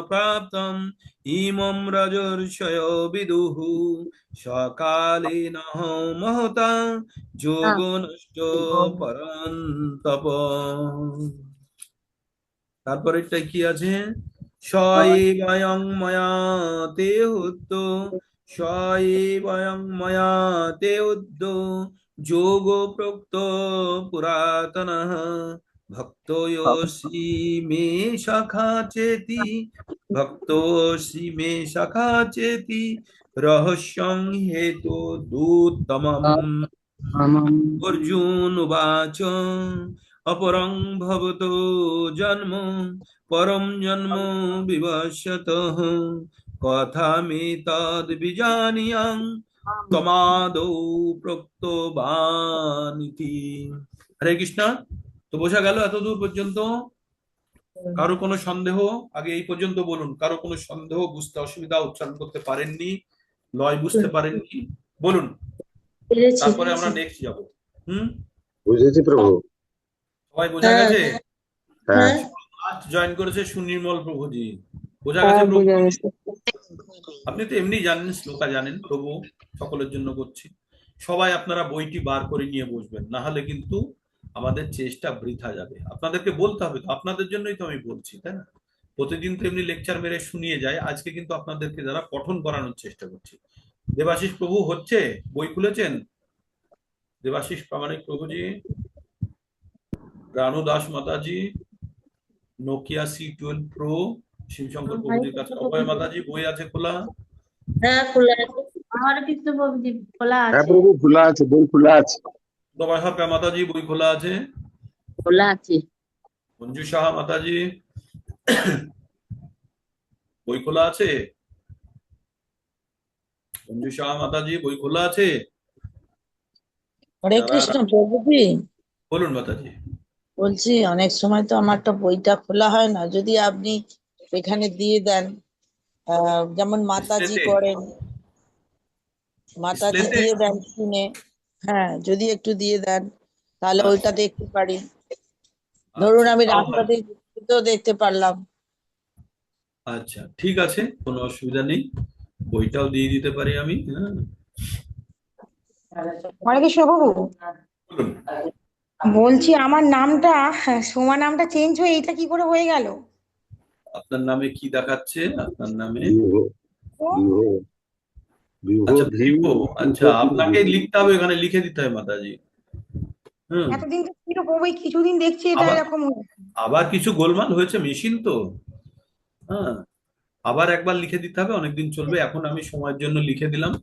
[SPEAKER 1] প্রাপ্তম ইমম রাজর্ষয় বিদুঃ। সকালেন মহতা যোগ নষ্ট পরন্তপ। তারপরেরটা কি আছে? স এবং ময়া তে উদ্য। স এবং ময়া তে উদ্য যোগ প্রোক্ত পুরাতনঃ। ভক্তোऽসি মে সখা চেতি। ভক্তোऽসি মে সখা চেতি রহস্যং হেতু দুত্তমম। অর্জুন উবাচ অপরং ভবতো জন্ম পরম জন্ম বিবস্যতঃ। কথামেতদ্ বিজানিয়াং তমাদৌ প্রক্তো বা নীতি। হরে কৃষ্ণ। তো বোঝা গেল এত দূর পর্যন্ত? কারো কোনো সন্দেহ? আগে এই পর্যন্ত বলুন, কারো কোনো সন্দেহ, বুঝতে অসুবিধা, উচ্চারণ করতে পারেননি, লয় বুঝতে পারেননি, বলুন। তারপরে আমরা নেক্সট যাব।
[SPEAKER 2] বুঝেছি প্রভু।
[SPEAKER 1] সবাই বোঝা গেছে?
[SPEAKER 2] হ্যাঁ,
[SPEAKER 1] লাস্ট জয়েন করেছে সুনির্মল প্রভুজি। বোঝা গেছে প্রভু? আপনি তো এমনি জানেন, শ্লোকা জানেন, প্রভু সকলের জন্য করছি। সবাই আপনারা বইটি বার করে নিয়ে বসবেন, না হলে কিন্তু আমাদের চেষ্টা বৃথা যাবে। আপনাদেরকে বলতে হবে তো, আপনাদের জন্যই তো আমি বলছি, তাই না? প্রতিদিন তো এমনি লেকচার মেরে শুনিয়ে যায়, আজকে কিন্তু আপনাদেরকে যারা পঠন করানোর চেষ্টা করছি। দেবাশিস প্রভু হচ্ছে? বই খুলেছেন? দেবাশিস প্রামাণিক প্রভুজি, রানু দাস মাতাজি, নোকিয়া C12 প্রো, শিবশঙ্কর প্রভুজির কাছে। অভয় মাতাজি বই আছে খোলা?
[SPEAKER 3] হ্যাঁ, খোলা আছে। আমার কৃষ্ণ প্রভুজি খোলা
[SPEAKER 2] হ্যাঁ
[SPEAKER 3] আছে।
[SPEAKER 2] প্রভু, খোলা আছে, বই খোলা আছে।
[SPEAKER 1] দবাইহা মাতাজি বই খোলা আছে?
[SPEAKER 3] খোলা আছে।
[SPEAKER 1] মঞ্জু সাহা মাতাজি বই খোলা আছে? মঞ্জু সাহা মাতাজি বই খোলা আছে?
[SPEAKER 3] হরে
[SPEAKER 1] যারা
[SPEAKER 3] কৃষ্ণ প্রভুজি।
[SPEAKER 1] বলুন মাতাজি।
[SPEAKER 6] বলছি অনেক সময় তো আমারটা বইটা খোলা হয় না, যদি আপনি এখানে দিয়ে দেন, যেমন মাতাজি
[SPEAKER 1] ডিসপ্লেতে
[SPEAKER 6] করেন, মাতাজি
[SPEAKER 1] ডিসপ্লেতে
[SPEAKER 6] দিয়ে দেন শুনে। হ্যাঁ, যদি একটু দিয়ে দেন তাহলে
[SPEAKER 1] আচ্ছা
[SPEAKER 6] ওইটা দেখতে পারি। ধরুন
[SPEAKER 1] আচ্ছা
[SPEAKER 6] আমি
[SPEAKER 1] তাও
[SPEAKER 6] রাস্তা
[SPEAKER 1] ভালো।
[SPEAKER 6] দিয়ে তো দেখতে পারলাম।
[SPEAKER 1] আচ্ছা ঠিক আছে, কোনো অসুবিধা নেই, বইটাও দিয়ে দিতে পারি আমি। হ্যাঁ
[SPEAKER 7] হরে কৃষ্ণ বাবু,
[SPEAKER 1] বলুন।
[SPEAKER 7] বলছি আমার নামটা, সোমা নামটা চেঞ্জ হয়ে এটা কি করে হয়ে গেল?
[SPEAKER 1] আপনার নামে কি দেখাচ্ছে আপনার নামে?
[SPEAKER 2] বিভো
[SPEAKER 7] ও,
[SPEAKER 2] বিভো বিভো
[SPEAKER 1] আচ্ছা
[SPEAKER 2] ভিউ
[SPEAKER 1] ও, আচ্ছা
[SPEAKER 2] বিভো
[SPEAKER 1] আপনাকে
[SPEAKER 2] বিভো।
[SPEAKER 1] লিখতে হবে, এখানে লিখে দিতে হবে মাতাজি। হুম।
[SPEAKER 7] এতদিন তো ছিল বাবু, এই কিছুদিন দেখছি এটা
[SPEAKER 1] আবার
[SPEAKER 7] এরকম হয়েছে।
[SPEAKER 1] আবার কিছু গোলমাল হয়েছে, মেশিন তো। হ্যাঁ, আবার একবার লিখে দিতে হবে, অনেকদিন চলবে, এখন আমি সময়ের জন্য লিখে দিলাম।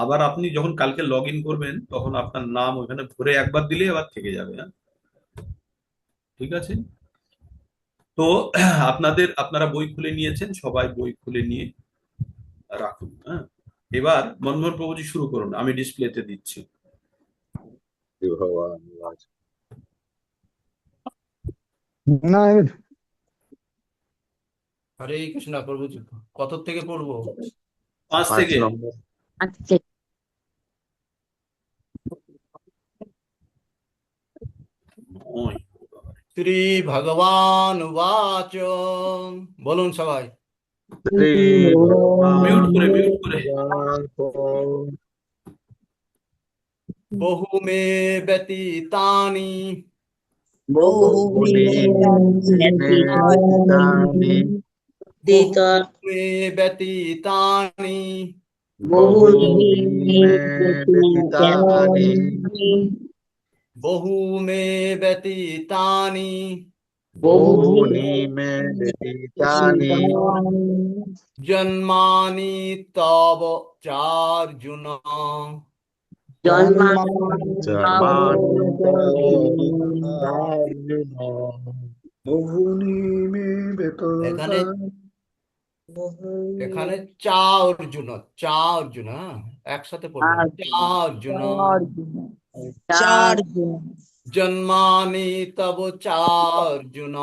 [SPEAKER 1] আবার আপনি যখন কালকে লগ ইন করবেন তখন আপনার নাম ওখানে ভরে একবার দিলে আবার থেকে যাবে। হ্যাঁ ঠিক আছে। তো আপনারা বই খুলে নিয়েছেন, সবাই বই খুলে নিয়ে রাখুন। হ্যাঁ, এবার মনমোহন প্রভুজি শুরু করুন, আমি ডিসপ্লেতে দিচ্ছি।
[SPEAKER 2] ভগবান আজ
[SPEAKER 5] না
[SPEAKER 8] হরে কৃষ্ণ প্রভু, কত থেকে পড়বো?
[SPEAKER 1] 5
[SPEAKER 2] 5
[SPEAKER 1] থেকে।
[SPEAKER 2] নম্বর।
[SPEAKER 3] আচ্ছা,
[SPEAKER 1] ওই,
[SPEAKER 8] শ্রী ভগবান উবাচ, বলুন সবাই।
[SPEAKER 2] শ্রী
[SPEAKER 1] মিউট
[SPEAKER 2] ভগবান
[SPEAKER 1] করে মিউট করে।
[SPEAKER 8] বহু মে ব্যতীতানি
[SPEAKER 6] বহু
[SPEAKER 2] বহুনি ব্যতীতানি
[SPEAKER 6] দিত
[SPEAKER 8] মে ব্যতীতানি
[SPEAKER 6] বহু
[SPEAKER 2] বহুনি মে ব্যতীতানি
[SPEAKER 8] বহু মে ব্যতীতানি
[SPEAKER 2] বহুনি মে ব্যতীতানি
[SPEAKER 8] জন্মানি তব চার্জুন।
[SPEAKER 2] জন্মানি তর্জুন
[SPEAKER 4] বহুনি মে বেততা।
[SPEAKER 8] এখানে এখানে চা অর্জুন, চা অর্জুন, হ্যাঁ একসাথে পড়বেন, চা অর্জুন।
[SPEAKER 6] চার জন
[SPEAKER 8] জন্মানি তব চার্জুন।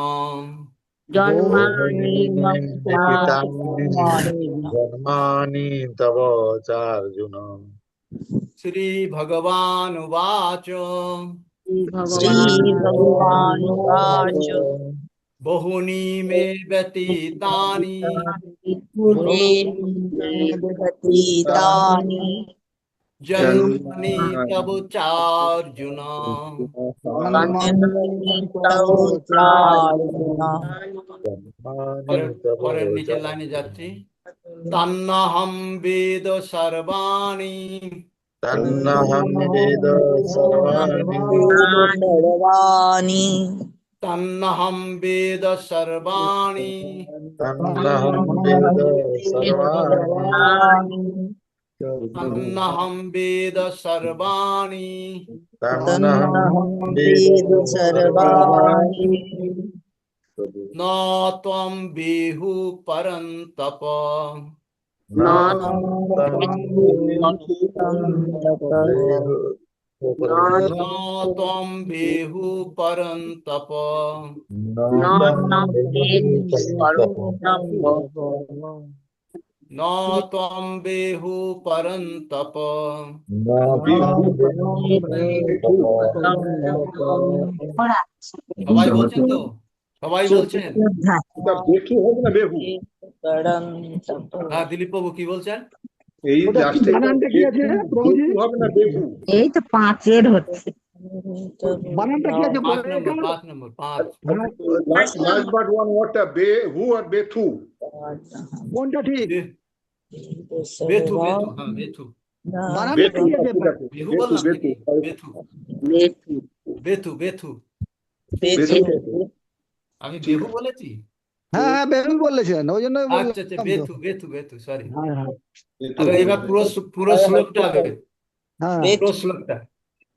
[SPEAKER 2] বহুনি
[SPEAKER 3] জন্মানি
[SPEAKER 2] মে ব্যতীতানি
[SPEAKER 3] জন্মানি
[SPEAKER 2] জন্মানি তব চার্জুন।
[SPEAKER 8] শ্রী ভগবান উবাচ,
[SPEAKER 6] শ্রী ভগবান উবাচ
[SPEAKER 8] বহুনি মে ব্যতীতানি
[SPEAKER 6] বহুনি ব্যতীতানি
[SPEAKER 8] জন্মানি তব চার্জুন।
[SPEAKER 6] জন্মানি তব চার্জুন।
[SPEAKER 2] জন্মানি তব
[SPEAKER 8] পরের নিচের লাইনে যাচ্ছি। তন্নহম বেদ সর্বাণি
[SPEAKER 2] তন্নহং বেদ সর্বাণি
[SPEAKER 6] সর্বাণি
[SPEAKER 8] তন্নহম বেদ সর্বাণি
[SPEAKER 2] তন্নহং বেদ সর্বাণি
[SPEAKER 8] তন্নহম বেদ সর্বাণি
[SPEAKER 2] তন্নহং
[SPEAKER 6] বেদ সর্বাণি
[SPEAKER 8] ন ত্বম বেহু পরন্তপ। ন ত্বম বেহু পরন্তপ। ন ত্বম বেহু পরন্তপ। সবাই বলছেন তো? সবাই বলছেন?
[SPEAKER 4] এটা বেঠু হবে না বেহু?
[SPEAKER 8] হ্যাঁ দিলীপ বাবু কি বলছেন?
[SPEAKER 4] এই
[SPEAKER 5] ওটা কি
[SPEAKER 4] লাস্টে
[SPEAKER 5] বানানটা কি আছে প্রভুজি?
[SPEAKER 4] বেঠু হবে না বেহু?
[SPEAKER 3] এই তো 5-এর হচ্ছে।
[SPEAKER 5] বানানটা কি আছে
[SPEAKER 8] 5
[SPEAKER 5] বলে
[SPEAKER 8] নম্বর,
[SPEAKER 5] কেন?
[SPEAKER 8] 5 নম্বর, 5।
[SPEAKER 4] লাস্ট বাট ওয়ান ওয়ার্ডটা বেহু আর বেথু।
[SPEAKER 5] কোনটা ঠিক?
[SPEAKER 8] বেথু, বেথু, হ্যাঁ বেথু।
[SPEAKER 5] বানানটা
[SPEAKER 4] বেথু
[SPEAKER 5] কি আছে?
[SPEAKER 4] ঠিক আছে।
[SPEAKER 8] বেহু
[SPEAKER 4] বেথু
[SPEAKER 8] বললাম
[SPEAKER 4] বেথু
[SPEAKER 8] নাকি? বেথু, বেথু, বেথু।
[SPEAKER 4] বেথু।
[SPEAKER 8] আমি বেহু বলেছি?
[SPEAKER 5] হ্যাঁ হ্যাঁ বেবি বলেছেন, ওই জন্য
[SPEAKER 8] আচ্ছা আচ্ছা,
[SPEAKER 5] বললাম তো।
[SPEAKER 8] বেথু, বেথু, বেথু, সরি।
[SPEAKER 5] হ্যাঁ হ্যাঁ
[SPEAKER 8] আরে এবার পুরো শ্লোকটা হবে,
[SPEAKER 5] হ্যাঁ।
[SPEAKER 8] পুরো শ্লোকটা।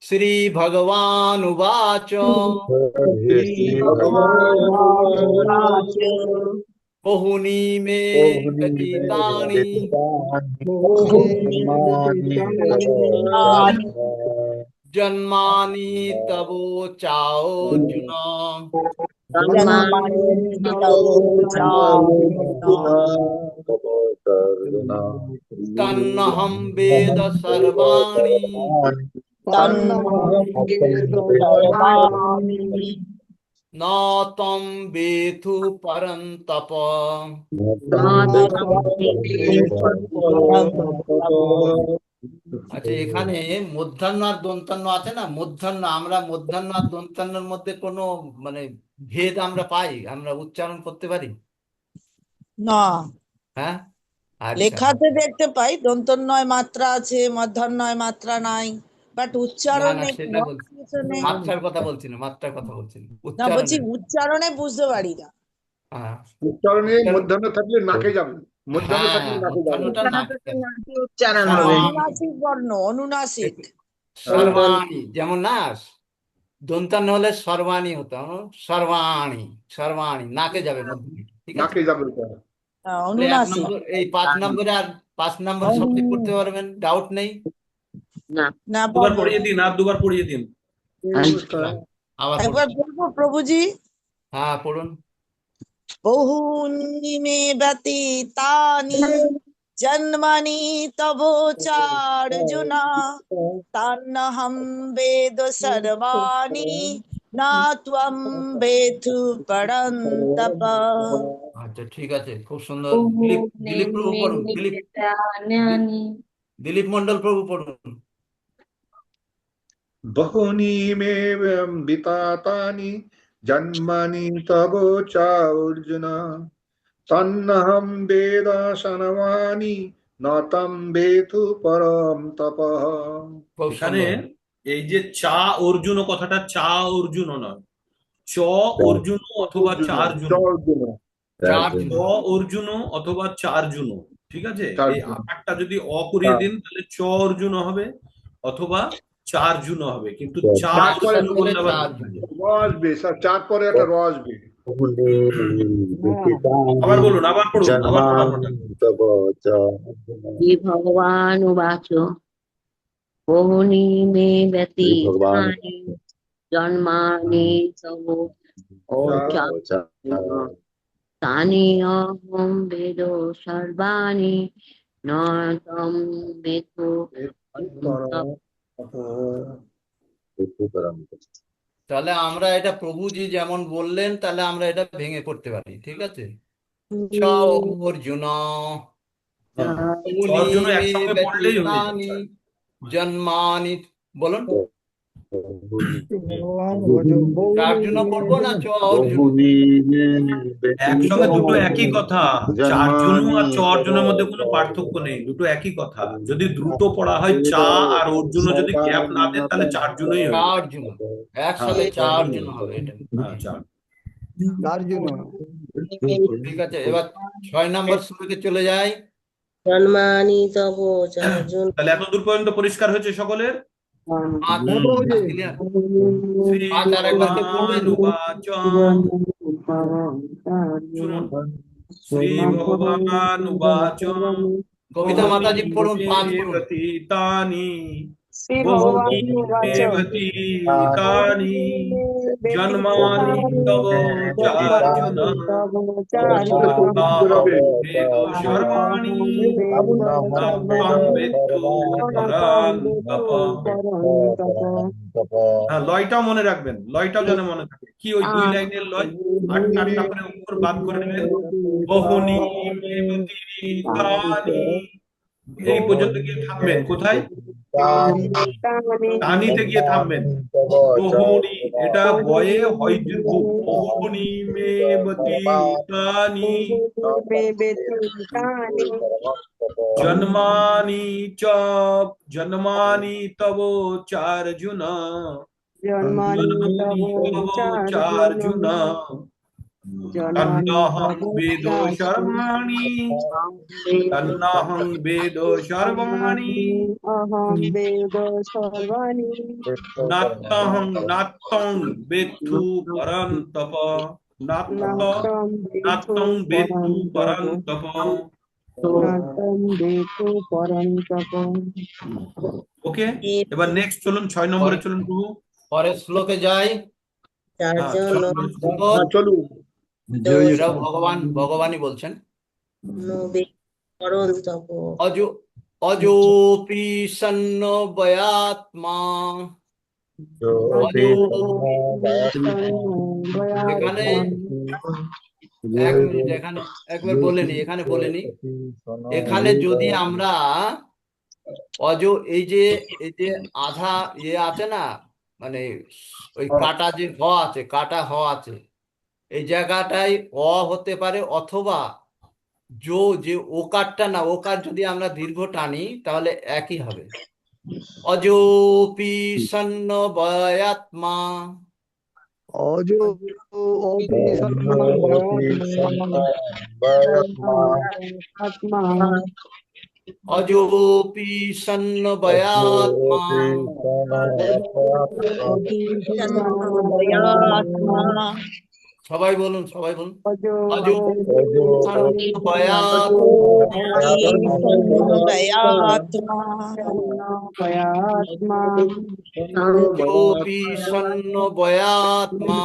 [SPEAKER 8] শ্রী ভগবান উবাচ, বহুনি মে ব্যতীতানি জন্মানি তব চার্জুন
[SPEAKER 6] জন্মানি তব চার্জুন
[SPEAKER 8] তন্নহম বেদ সর্বাণি
[SPEAKER 6] তন্মহং সর্বাণি
[SPEAKER 8] ন তম বেথু পরন্তপ। আচ্ছা, এখানে মধ্যাহ্ন আর দন্তান্ন আছে না, মধ্যাহ্ন, আমরা মধ্যাহ্ন আর দন্তান্নের মধ্যে কোনো মানে ভেদ আমরা পাই, আমরা উচ্চারণ করতে পারি?
[SPEAKER 6] না,
[SPEAKER 8] হ্যাঁ, আচ্ছা,
[SPEAKER 6] লেখাতে দেখতে পাই দন্তন্বয় মাত্রা আছে, মধ্যাহ্নয় মাত্রা নাই, বাট
[SPEAKER 8] না না
[SPEAKER 6] উচ্চারণে
[SPEAKER 8] সেটা বলছি,
[SPEAKER 6] pronunciation-এ-
[SPEAKER 8] মাত্রার কথা বলছি না, মাত্রার কথা বলছি না,
[SPEAKER 6] না, বলছি
[SPEAKER 8] উচ্চারণে।
[SPEAKER 6] উচ্চারণে বুঝতে পারি না।
[SPEAKER 8] হ্যাঁ,
[SPEAKER 4] উচ্চারণে মধ্যাহ্ন থাকলে নাকে যাবে, মধ্যাহ্ন
[SPEAKER 8] হ্যাঁ,
[SPEAKER 4] থাকলে নাকে যাবে
[SPEAKER 8] মধ্যাহ্নটা না,
[SPEAKER 3] উচ্চারণ হবে।
[SPEAKER 8] সর্বাণী,
[SPEAKER 6] অনুনাসিক বর্ণ, অনুনাসিক।
[SPEAKER 8] সর্বাণী, যেমন না দন্তান্ন হলে সর্বাণী হতো, সর্বাণী, সর্বাণী নাকে যাবে মধ্যে, ঠিক আছে?
[SPEAKER 4] নাকে যাবে ওটা।
[SPEAKER 6] হ্যাঁ,
[SPEAKER 8] তাহলে এক
[SPEAKER 6] অনুনাসিক।
[SPEAKER 8] নম্বর, এই 5 নম্বরে আর 5 নম্বর সবচেয়ে করতে পারবেন, ডাউট নেই।
[SPEAKER 3] না,
[SPEAKER 6] না,
[SPEAKER 1] দুবার
[SPEAKER 6] পারবো।
[SPEAKER 1] পড়িয়ে দিন, আর দুবার পড়িয়ে দিন।
[SPEAKER 8] আবার
[SPEAKER 6] একবার
[SPEAKER 8] পড়ুন।
[SPEAKER 6] বলবো প্রভুজি?
[SPEAKER 8] হ্যাঁ, পড়ুন।
[SPEAKER 6] বহুনি মে ব্যতীতানি জন্মানি তব চার্জুনা তান্নহম বেদ সর্বাণি না ত্বম বেথু পরন্তপ।
[SPEAKER 8] আচ্ছা, ঠিক আছে, খুব সুন্দর। দিলীপ প্রভু পড়ুন, দিলীপ মন্ডল প্রভু পড়ুন।
[SPEAKER 4] বহুনি মে বিতাতানি জন্মানি তব চ অর্জুন তন্নহম বেদ সর্বাণি ন তম বেথু পরম তপঃ।
[SPEAKER 8] খুব
[SPEAKER 1] এখানে
[SPEAKER 8] সুন্দর।
[SPEAKER 1] এই যে চা অর্জুন কথাটা চা অর্জুন নয়, চ অর্জুন অথবা চার্জুন,
[SPEAKER 4] অর্জুন,
[SPEAKER 8] চার্জুন,
[SPEAKER 1] চ অর্জুন অথবা চার্জুন, ঠিক আছে? এই
[SPEAKER 4] চার্জুন।
[SPEAKER 1] আকারটা যদি অ করিয়ে দিন তাহলে চ অর্জুন হবে অথবা চার্জুন হবে, কিন্তু চা
[SPEAKER 4] চার পরে
[SPEAKER 1] অর্জুন বললে আবার
[SPEAKER 8] চার্জুন।
[SPEAKER 4] র আসবে, স্যার চার পরে একটা র আসবে।
[SPEAKER 1] আবার বলুন, আবার পড়ুন, আবার ফটাফট।
[SPEAKER 3] শ্রী ভগবান উবাচ বহুনি মে ব্যতীতানি জন্মানি তব চার্জুন তানি অহং বেদ সর্বাণি ন তম বেথু
[SPEAKER 8] তাহলে আমরা এটা প্রভুজি যেমন বললেন, তাহলে আমরা এটা ভেঙে পড়তে পারি, ঠিক আছে? চ অর্জুন
[SPEAKER 1] চ অর্জুন একসঙ্গে পড়লেই হয়ে
[SPEAKER 8] ব্যতীতানি জন্মানি, বলুন। চার্জুন পড়বো না চ অর্জুন?
[SPEAKER 1] একসঙ্গে দুটো একই কথা। চার্জুন আর চ অর্জুনের মধ্যে কোনো পার্থক্য নেই, দুটো একই কথা। যদি দ্রুত পড়া হয় চা আর অর্জুন যদি গ্যাপ না দেয় তাহলে চার্জুনই হবে।
[SPEAKER 8] চার্জুন একসাথে চার্জুন হবে এটা।
[SPEAKER 1] হ্যাঁ, চার।
[SPEAKER 5] তার জন্য
[SPEAKER 8] ঠিক আছে, এবার 6 নম্বর শ্লোকে চলে যাই।
[SPEAKER 3] জন্মানি তব চার্জুন
[SPEAKER 1] তাহলে এত দূর পর্যন্ত পরিষ্কার হয়েছে সকলের?
[SPEAKER 8] পাঁচ clear?
[SPEAKER 1] শ্রী
[SPEAKER 8] পাঁচ আর একবার কে পড়বেন?
[SPEAKER 1] ভগবানুবাচ, শুনুন, শ্রী ভগবানুবাচ
[SPEAKER 8] কবিতা মাতাজি পড়ুন, 5 পড়ুন।
[SPEAKER 1] ব্যতীতানি বহুনি মে ব্যতীতানি জন্মানি তব চার্জুন বেদ সর্বাণি নাত্যং বেত্থু পরন্তপ। হ্যাঁ, লয়টাও মনে রাখবেন, লয়টাও যেন মনে থাকে। কি ওই 2 লাইনের লয়? 8টা করে অক্ষর বাদ করে নেবেন। বহুনি মে ব্যতীতানি, এই পর্যন্ত গিয়ে থামবেন। কোথায়? টানিতে গিয়ে থামবেন। বহুনি, এটা বয়ে হয় দীর্ঘ। বহুনি মে ব্যতীতানি জন্মানি চ জন্মানি তব চার্জুন জন্মানি তব চার্জুন তন্নহং বেদ সর্বাণি তন্নহং বেদ সর্বাণি নাত্যং বেত্থু পরন্তপ নাত্যং বেত্থু পরন্তপ। ওকে, এবার নেক্সট চলুন 6 নম্বরে চলুন প্রভু।
[SPEAKER 8] পরের শ্লোকে যাই।
[SPEAKER 1] হ্যাঁ,
[SPEAKER 3] চার্য
[SPEAKER 1] 6
[SPEAKER 3] লোক
[SPEAKER 1] নম্বরে চলুন।
[SPEAKER 4] হ্যাঁ, চলুন।
[SPEAKER 8] এটাও ভগবানই বলছেন।
[SPEAKER 3] করল তপ
[SPEAKER 8] অযোপি সন্ন বয়াত্মা। এখানে এক মিনিট, এখানে একবার বলেনি, এখানে বলেনি। এখানে যদি আমরা এই যে আধা আছে না, মানে ওই কাটা যে আছে, কাটা আছে, এই জায়গাটায় হতে পারে, অথবা যে ওকারটা না, ওকার যদি আমরা দীর্ঘ টানি তাহলে একই হবে। অযোপি সন্ন বয়াত্মা। অযোপি সন্ন বয়াত্মা। সবাই বলুন, সবাই বলুন। অযোপি সন্ন বয়াত্মা।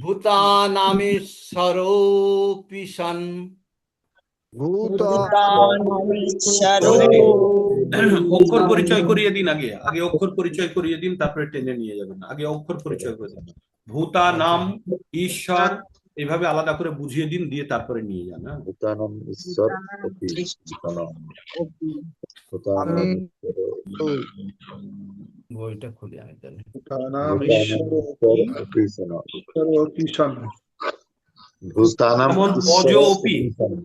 [SPEAKER 8] ভূতানামীশ্বরোপি সন।
[SPEAKER 1] অক্ষর পরিচয় করিয়ে দিন, আগে অক্ষর পরিচয় করিয়ে দিন, তারপরে টেনে নিয়ে যাবেন। আগে অক্ষর পরিচয় করে দিন। ভূতা নাম, ঈশ্বর, এইভাবে আলাদা করে বুঝিয়ে দিন, দিয়ে তারপরে নিয়ে যান। হ্যাঁ,
[SPEAKER 2] ভূতানাম ঈশ্বর অপি ভূতানাম। ভূতানাম
[SPEAKER 8] বইটা খুলে আমি জানি।
[SPEAKER 1] যেমন অজ ওপি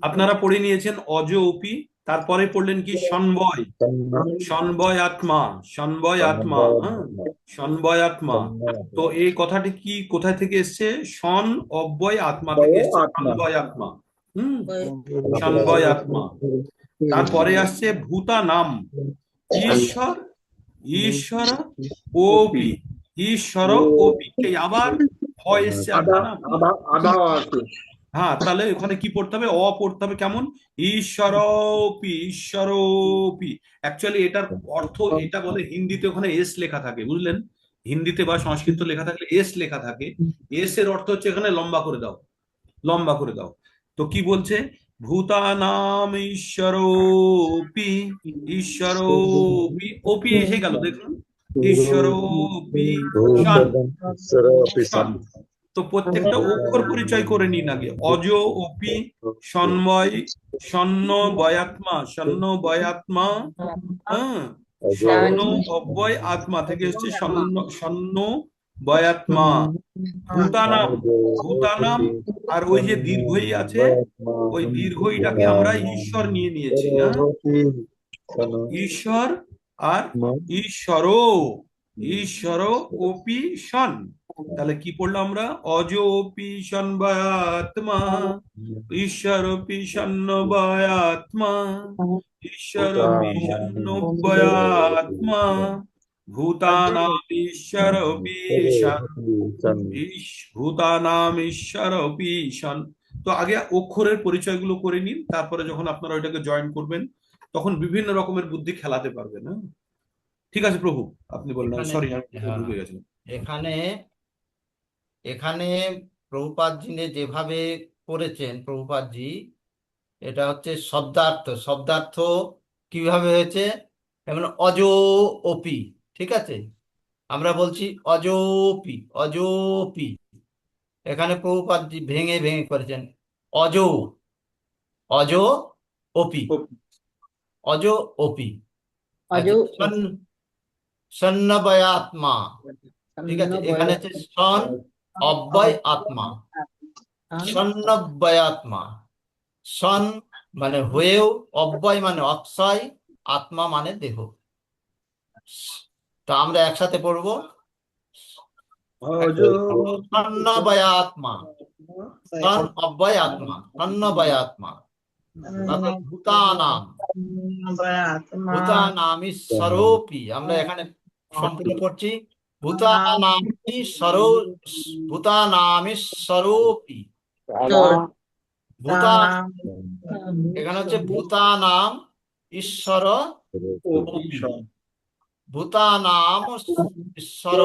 [SPEAKER 1] আপনারা পড়ে নিয়েছেন, অজ ওপি, তারপরে পড়লেন কি সন্বয়, সন্বয় আত্মা, সন্বয় আত্মা। হ্যাঁ, সন্বয় আত্মা। তো এই কথাটি কি কোথায় থেকে এসছে? সন অব্যয় আত্মা থেকে এসছে, সন্বয় আত্মা। সন্বয় আত্মা। তারপরে আসছে ভূতা নাম, ঈশ্বর, ঈশ্বর ওপি, ঈশ্বর ওপি। এই আবার হয় এসছে আধা না? হ্যাঁ, তাহলে ওখানে কি পড়তে হবে? পড়তে হবে কেমন? ঈশ্বরোপি, ঈশ্বরোপি। অ্যাকচুয়ালি এটার অর্থ এটা বলে, হিন্দিতে ওখানে এস লেখা থাকে, বুঝলেন? হিন্দিতে বা সংস্কৃত লেখা থাকলে এস লেখা থাকে। এস এর অর্থ হচ্ছে এখানে লম্বা করে দাও, লম্বা করে দাও। তো কি বলছে? ভূতানাম ঈশ্বরোপি, ঈশ্বরোপি, ওপি এসে গেল, দেখুন, ঈশ্বরোপি সন। তো প্রত্যেকটা অক্ষর পরিচয় করে নিন আগে। অজ ওপি সন্ময়, সন্ন বয়াত্মা, সন্ন বয়াত্মা। হ্যাঁ, স্বর্ণ অব্যয় আত্মা থেকে হচ্ছে সন্ন বয়াত্মা। ভূতানাম, ভূতানাম, আর ওই যে দীর্ঘই আছে, ওই দীর্ঘইটাকে আমরা ঈশ্বর নিয়ে নিয়েছি। হ্যাঁ, ঈশ্বর আর ঈশ্বর, ঈশ্বর ওপি সন। তাহলে কি পড়লাম আমরা? অজ ওপি সন্বয়াত্মা, ঈশ্বর ওপি সন্নবয়াত্মা, ঈশ্বর ওপি সন্নবয়াত্মা, ভূতানাম ঈশ্বর ওপি সন, ভূতানাম ঈশ্বর ওপি সন। তো আগে অক্ষরের পরিচয়গুলো করে নিন, তারপরে যখন আপনারা ওইটাকে জয়েন করবেন তখন বিভিন্ন রকমের বুদ্ধি খেলাতে পারবেন। হ্যাঁ, ঠিক আছে প্রভু, আপনি বলেন। সরি, ঢুকে গেছেন।
[SPEAKER 8] এখানে প্রভুপাদজি যেভাবে করেছেন, প্রভুপাদজি, এটা হচ্ছে শব্দার্থ। শব্দার্থ কিভাবে হয়েছে? যেমন অজ ওপি, ঠিক আছে, আমরা বলছি অজোপি, অজোপি। এখানে প্রভুপাদজি ভেঙে ভেঙে করেছেন। অজ, অজ ওপি, অজ ওপি। সন্নবয়াত্মা, ঠিক আছে, এখানে হচ্ছে সন অব্যয় আত্মা, সন্নবয়াত্মা। সন মানে হয়েও, অব্যয় মানে অক্ষয়, আত্মা মানে দেহ। তো আমরা একসাথে পড়বো। সন্নবয়াত্মা, সন অব্যয় আত্মা, সন্নবয়াত্মা। তারপর ভূতানাম, ভূতানাম ঈশ্বরোপি। আমরা এখানে সম্পূর্ণ পড়ছি। ভূতানামীশ্বরোপি ভূতা এখানে হচ্ছে ভূতানাম ঈশ্বর ভূতানাম ঈশ্বর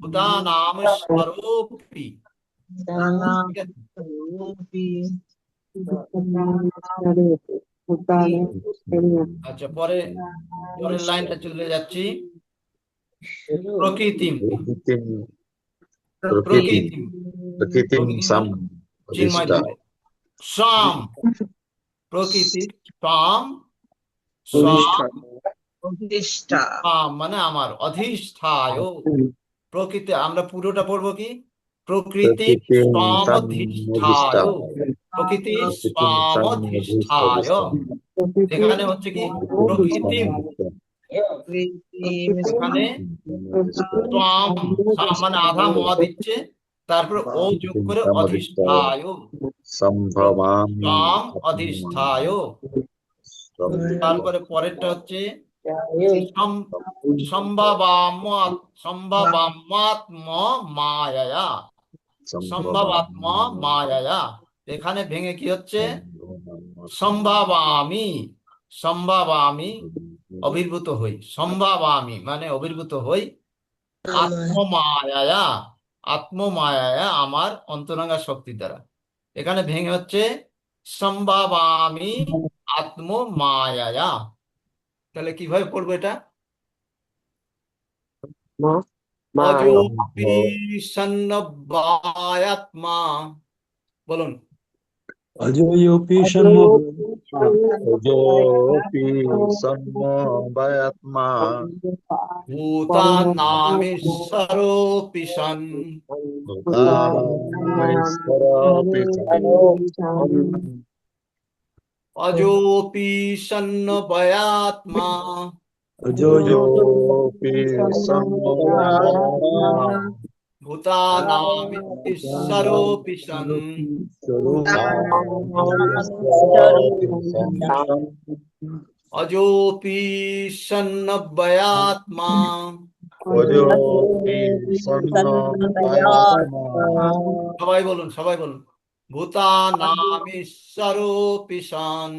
[SPEAKER 8] ভূতানাম ঈশ্বরোপি ঠিক আছে? আচ্ছা পরের লাইনটা চলে যাচ্ছি প্রকৃতিম
[SPEAKER 2] প্রকৃতিম প্রকৃতিম সাম
[SPEAKER 8] চিন্ময়
[SPEAKER 2] অধিষ্ঠা
[SPEAKER 8] দেবে সাম প্রকৃতি সাম সাম সাম মানে আমার অধিষ্ঠায় প্রকৃতি আমরা পুরোটা পড়বো কি প্রকৃতি
[SPEAKER 2] প্রকৃতিম সাম
[SPEAKER 8] সামধিষ্ঠায় প্রকৃতি সামধিষ্ঠায় এখানে হচ্ছে কি প্রকৃতিম এখানে সাম সাম মানে আধা ম দিচ্ছে তারপর ও যোগ করে অধিষ্ঠায়
[SPEAKER 2] সম্ভবামি
[SPEAKER 8] সাম অধিষ্ঠায় তারপরে পরেরটা হচ্ছে সম্ভাবাত্ম মায়ায়া সম্ভাবাত্ম মায়ায়া এখানে ভেঙে কি হচ্ছে সম্ভাবামি অভির্ভূত হই সম্ভাবামি মানে অভির্ভূত হই আত্মমায়ায়া আমার অন্তরঙ্গা শক্তি দ্বারা এখানে ভেঙে হচ্ছে সম্ভাবামি আত্মমায়ায়া তাহলে কিভাবে পড়বো এটা অযোপি সন্নবায়াত্মা বলুন
[SPEAKER 5] অজয়োপি
[SPEAKER 2] অযোপি সমবায়াত্মা
[SPEAKER 8] ভূতানামীশ্বরোপি সন
[SPEAKER 2] ভূতানামীশ্বরোপি
[SPEAKER 8] অযোপি সন্নবায়াত্মা
[SPEAKER 2] অযোপি সমবায়াত্মা
[SPEAKER 8] ভূতানামীশ্বরোপি সন অযোপি সন্নবায়াত্মা সবাই বলুন ভূতানামীশ্বরোপি সন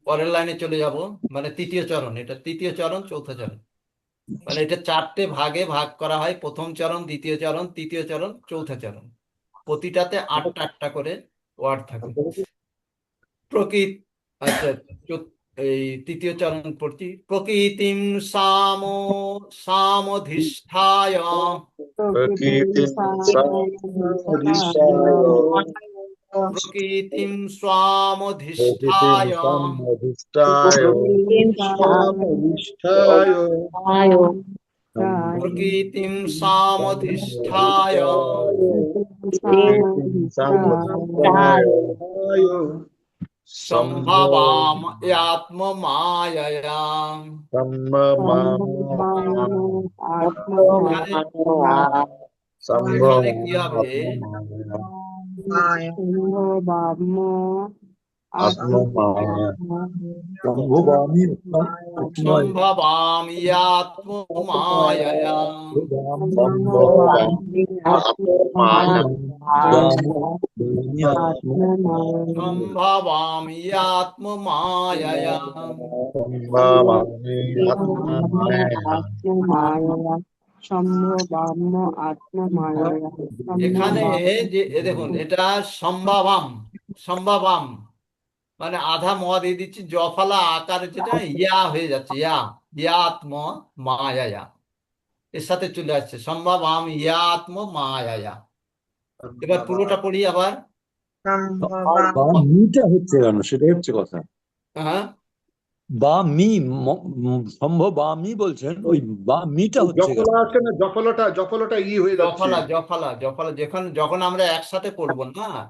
[SPEAKER 8] পরের লাইনে চলে যাব মানে তৃতীয় চরণ এটা তৃতীয় চরণ চৌথা চরণ মানে এটা চারটে ভাগে ভাগ করা হয় প্রথম চরণ দ্বিতীয় চরণ তৃতীয় চরণ চৌথা চরণ প্রতিটাতে আটটা করে ওয়ার্ড থাকে আচ্ছা এই তৃতীয় চরণ পড়ছি প্রকৃতিম সামধিষ্ঠায় প্রকৃতিম স্বামধিষ্ঠায় প্রকৃতিম সামধিষ্ঠায় সম্ভাবাময়াত্মমায়য়া এখানে কি হবে সম্ভাবাময়াত্মমায়য়া সম্ভাবাময়াত্মমায়য়া এখানে যে দেখুন এটা সম্ভাবাম মানে আধা ম দিয়ে দিচ্ছি জফলা আকার যেটা ইয়া হয়ে যাচ্ছে ইয়াত্ম মায়া এর সাথে চলে আসছে সম্ভাবাম ইয়াত্ম মায়া এবার পুরোটা পড়ি আবার
[SPEAKER 5] মিটা হচ্ছে কেন সেটাই হচ্ছে কথা
[SPEAKER 8] হ্যাঁ
[SPEAKER 5] বা মি সম্ভব বা মি বলছেন ওই বা মিটা হচ্ছে কেন
[SPEAKER 4] জফলা আছে না জফলটা ই হয়ে যাচ্ছে
[SPEAKER 8] জফলা যখন আমরা একসাথে পড়বো না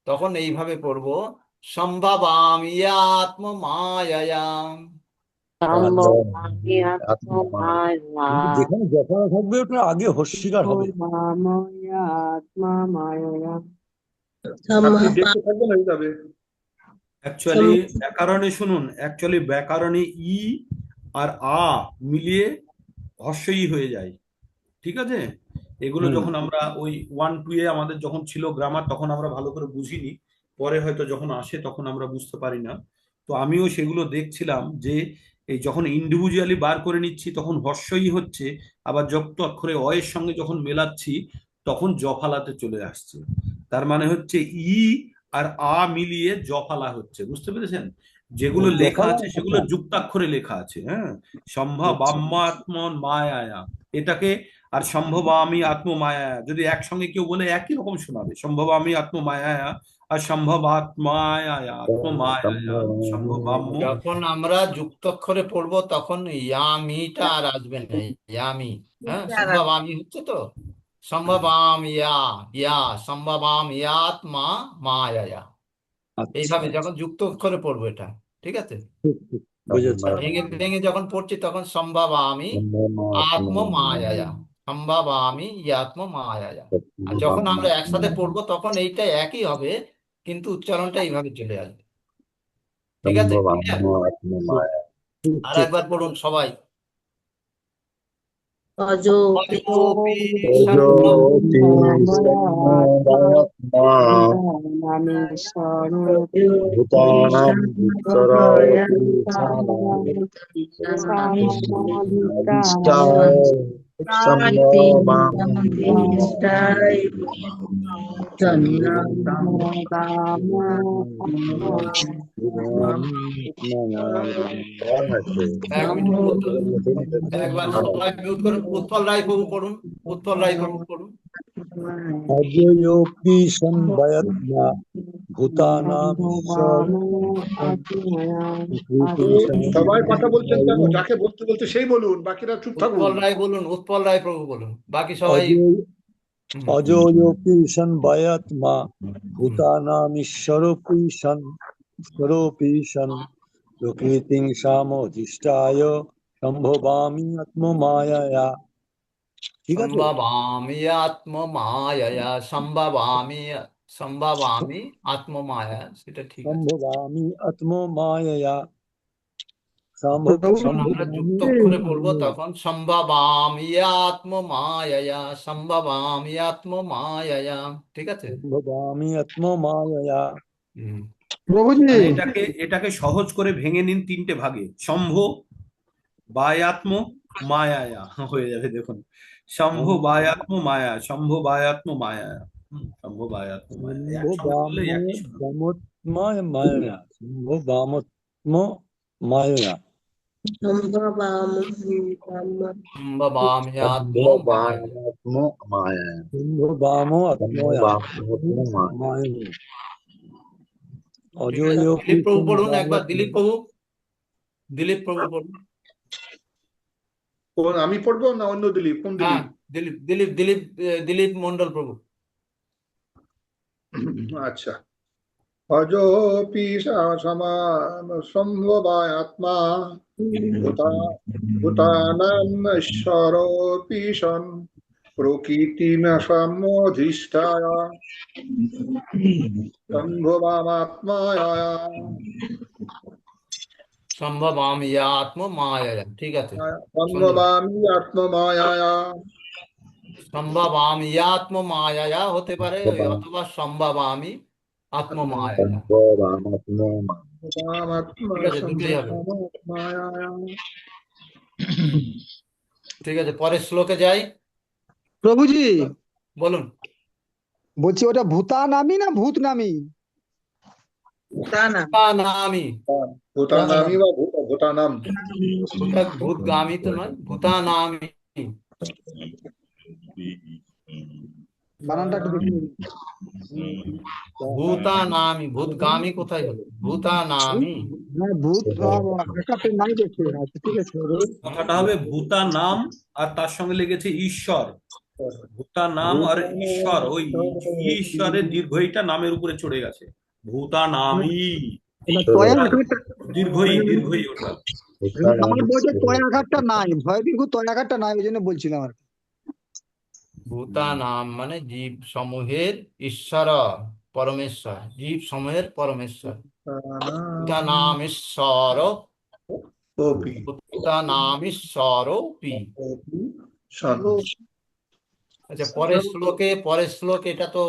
[SPEAKER 8] তখন এইভাবে পড়বো সম্ভাবাম ইয়াত্ম মায়া
[SPEAKER 5] যেখানে যখন থাকবে ওটা আগে হস্যিকার হবে
[SPEAKER 4] আপনি দেখতে থাকবেন হয়ে যাবে
[SPEAKER 1] অ্যাকচুয়ালি ব্যাকরণে শুনুন, অ্যাকচুয়ালি ব্যাকরণে ই আর আ মিলিয়ে হর্ষই হয়ে যায়, ঠিক আছে? এগুলো যখন আমরা ওই 1-2 এ আমাদের যখন ছিল গ্রামার, তখন আমরা ভালো করে বুঝিনি, পরে হয়তো যখন আসে তখন আমরা বুঝতে পারি না। তো আমিও সেগুলো দেখছিলাম যে এই যখন ইন্ডিভিজুয়ালি বার করে নিচ্ছি তখন হর্ষই হচ্ছে, আবার যুক্ত অক্ষরে অ এর সঙ্গে যখন মেলাচ্ছি তখন জফালাতে চলে আসছে। তার মানে হচ্ছে ই আর আ মিলিয়ে জফালা হচ্ছে, বুঝতে পেরেছেন? যেগুলো লেখা আছে সেগুলো যুক্তাক্ষরে লেখা আছে, হ্যাঁ। সম্ভবাম্মাত্ম মায়ায়া, এটাকে, আর সম্ভবামি আত্মমায়া যদি একসঙ্গে কেউ বলে একই রকম শোনাবে, সম্ভবামি আত্মমায়া আর সম্ভবাত্মায়া আত্মমায়া সম্ভবাম্য।
[SPEAKER 8] যখন আমরা যুক্তাক্ষরে পড়বো তখন ইয়ামিটা আর আসবে না, ইয়ামি, হ্যাঁ, সম্ভবামি হচ্ছে তো, সম্ভবাম ইয়া, ইয়া সম্ভবাম ইয়াত্মা মায়া,
[SPEAKER 5] আচ্ছা,
[SPEAKER 8] এইভাবে যখন যুক্ত অক্ষরে পড়বো এটা, ঠিক আছে?
[SPEAKER 5] ঠিক ঠিক বুঝেছি।
[SPEAKER 8] আর ভেঙে ভেঙে যখন পড়ছি তখন সম্ভবামি আত্ম মায়া, সম্ভবামি ইয়াত্ম মায়া। আর যখন আমরা একসাথে পড়বো তখন এইটা একই হবে, কিন্তু উচ্চারণটা এইভাবে চলে আসবে, ঠিক আছে? Clear?
[SPEAKER 5] ঠিক
[SPEAKER 8] আর
[SPEAKER 5] ঠিক।
[SPEAKER 8] একবার পড়ুন সবাই।
[SPEAKER 3] অযোপি
[SPEAKER 8] অযোপি
[SPEAKER 2] জ্যোতি সম্মদাত্মা ভূতানাং বিস্তরাধিষ্ঠায়
[SPEAKER 8] এক মিনিট, একবার সবাই মিউট করুন। উৎপল রায় বাবু পড়ুন, উৎপল রায় বাবু পড়ুন।
[SPEAKER 5] অজয়োপি সম্ভয়াত্মা ভূতানাম ঈশ্বর
[SPEAKER 4] সবাই কথা বলছেন কেন? যাকে বলতে বলতে সেই বলুন, বাকিরা চুপ থাকুন।
[SPEAKER 8] উৎপল রায় বলুন, উৎপল রায় প্রভু বলুন, বাকি সবাই।
[SPEAKER 5] অজয়োপি সম্ভয়াত্মা ভূতানাম ঈশ্বরোপি সন ঈশ্বরোপি সন প্রকৃতিং সামধিষ্ঠায় সম্ভবামি আত্মমায়া। ঠিক আছে?
[SPEAKER 8] সম্ভবামি আত্ম মায়া, সম্ভবামি, সম্ভবামি আত্ম মায়া, সেটা ঠিক আছে।
[SPEAKER 5] সম্ভবামি আত্মমায়া।
[SPEAKER 8] যখন আমরা যুক্ত করে পড়বো তখন সম্ভবামি আত্ম মায়া, সম্ভবামি আত্ম মায়া, ঠিক আছে?
[SPEAKER 5] সম্ভবামি আত্মমায়া।
[SPEAKER 1] মানে এটাকে সহজ করে ভেঙে নিন 3টে ভাগে, সম্ভ বায়াত্ম মায়ায়া হয়ে যাবে, দেখুন, সম্ভ বায়াত্ম মায়া, সম্ভ বায়াত্ম মায়া, সম্ভ বায়াত্ম মায়া একসঙ্গে বললে একই শোনাবে।
[SPEAKER 5] মায়া সম্ভবামত্ম মায়া।
[SPEAKER 8] সম্ভবামি আত্ম মায়া।
[SPEAKER 5] সম্ভবাম আত্ময়া মায়া।
[SPEAKER 8] ঠিক আছে,
[SPEAKER 5] অজয়োপি
[SPEAKER 8] দিলীপ প্রভু পড়ুন একবার, দিলীপ প্রভু, দিলীপ প্রভু পড়ুন।
[SPEAKER 4] কোন আমি পড়বো না অন্য দিলীপ? কোন
[SPEAKER 8] হ্যাঁ,
[SPEAKER 4] দিলীপ?
[SPEAKER 8] দিলীপ দিলীপ দিলীপ দিলীপ মন্ডল প্রভু।
[SPEAKER 4] আচ্ছা। অযোপি সম্ভবায়াত্মা ভূতানাং ঈশ্বরোপি সন প্রকৃতিম সমধিষ্ঠায় সম্ভবামাত্মায়া।
[SPEAKER 8] সম্ভবামি আত্ম মায়া, ঠিক আছে?
[SPEAKER 4] সম্ভবামি আত্মমায়া।
[SPEAKER 8] সম্ভবামি আত্ম মায়া হতে পারে, অথবা সম্ভবামি আত্ম মায়া, ঠিক আছে? দুটোই হবে, ঠিক আছে? পরের শ্লোকে যাই।
[SPEAKER 9] প্রভুজি
[SPEAKER 8] বলুন।
[SPEAKER 9] বলছি ওটা ভূতানামি না ভূতনামি?
[SPEAKER 8] ভূতানামি,
[SPEAKER 4] ভূতানামি বা ভূতানাম।
[SPEAKER 8] ওটা ভূতগামী তো নয়, ভূতানামি।
[SPEAKER 9] বানানটা একটু দেখে নিন।
[SPEAKER 8] ভূতানামি, ভূতগামী কোথায় হলো? ভূতানামি,
[SPEAKER 9] হ্যাঁ ভূত একটা নাই দেখতে। আচ্ছা ঠিক আছে।
[SPEAKER 1] কথাটা হবে ভূতা নাম আর তার সঙ্গে লেগেছে ঈশ্বর, ভূতা নাম আর ঈশ্বর, ওই ঈশ্বরের দীর্ঘইটা নামের উপরে চড়ে গেছে, ভূতা নামই দীর্ঘই, দীর্ঘই ওটা।
[SPEAKER 9] আমার বইতে তয় আঘাতটা নাই, ভয় বিভূত তয় আঘাতটা নাই, ওই জন্য বলছিলাম আর কি।
[SPEAKER 8] ভূতানাম মানে জীব সমূহের ঈশ্বর, পরমেশ্বর, জীব সমূহের পরমেশ্বর, ভূতানামীশ্বর
[SPEAKER 4] ওপি
[SPEAKER 8] ভূতানামীশ্বরোপি।
[SPEAKER 4] সর্ব
[SPEAKER 8] আচ্ছা, পরের শ্লোক এটা তো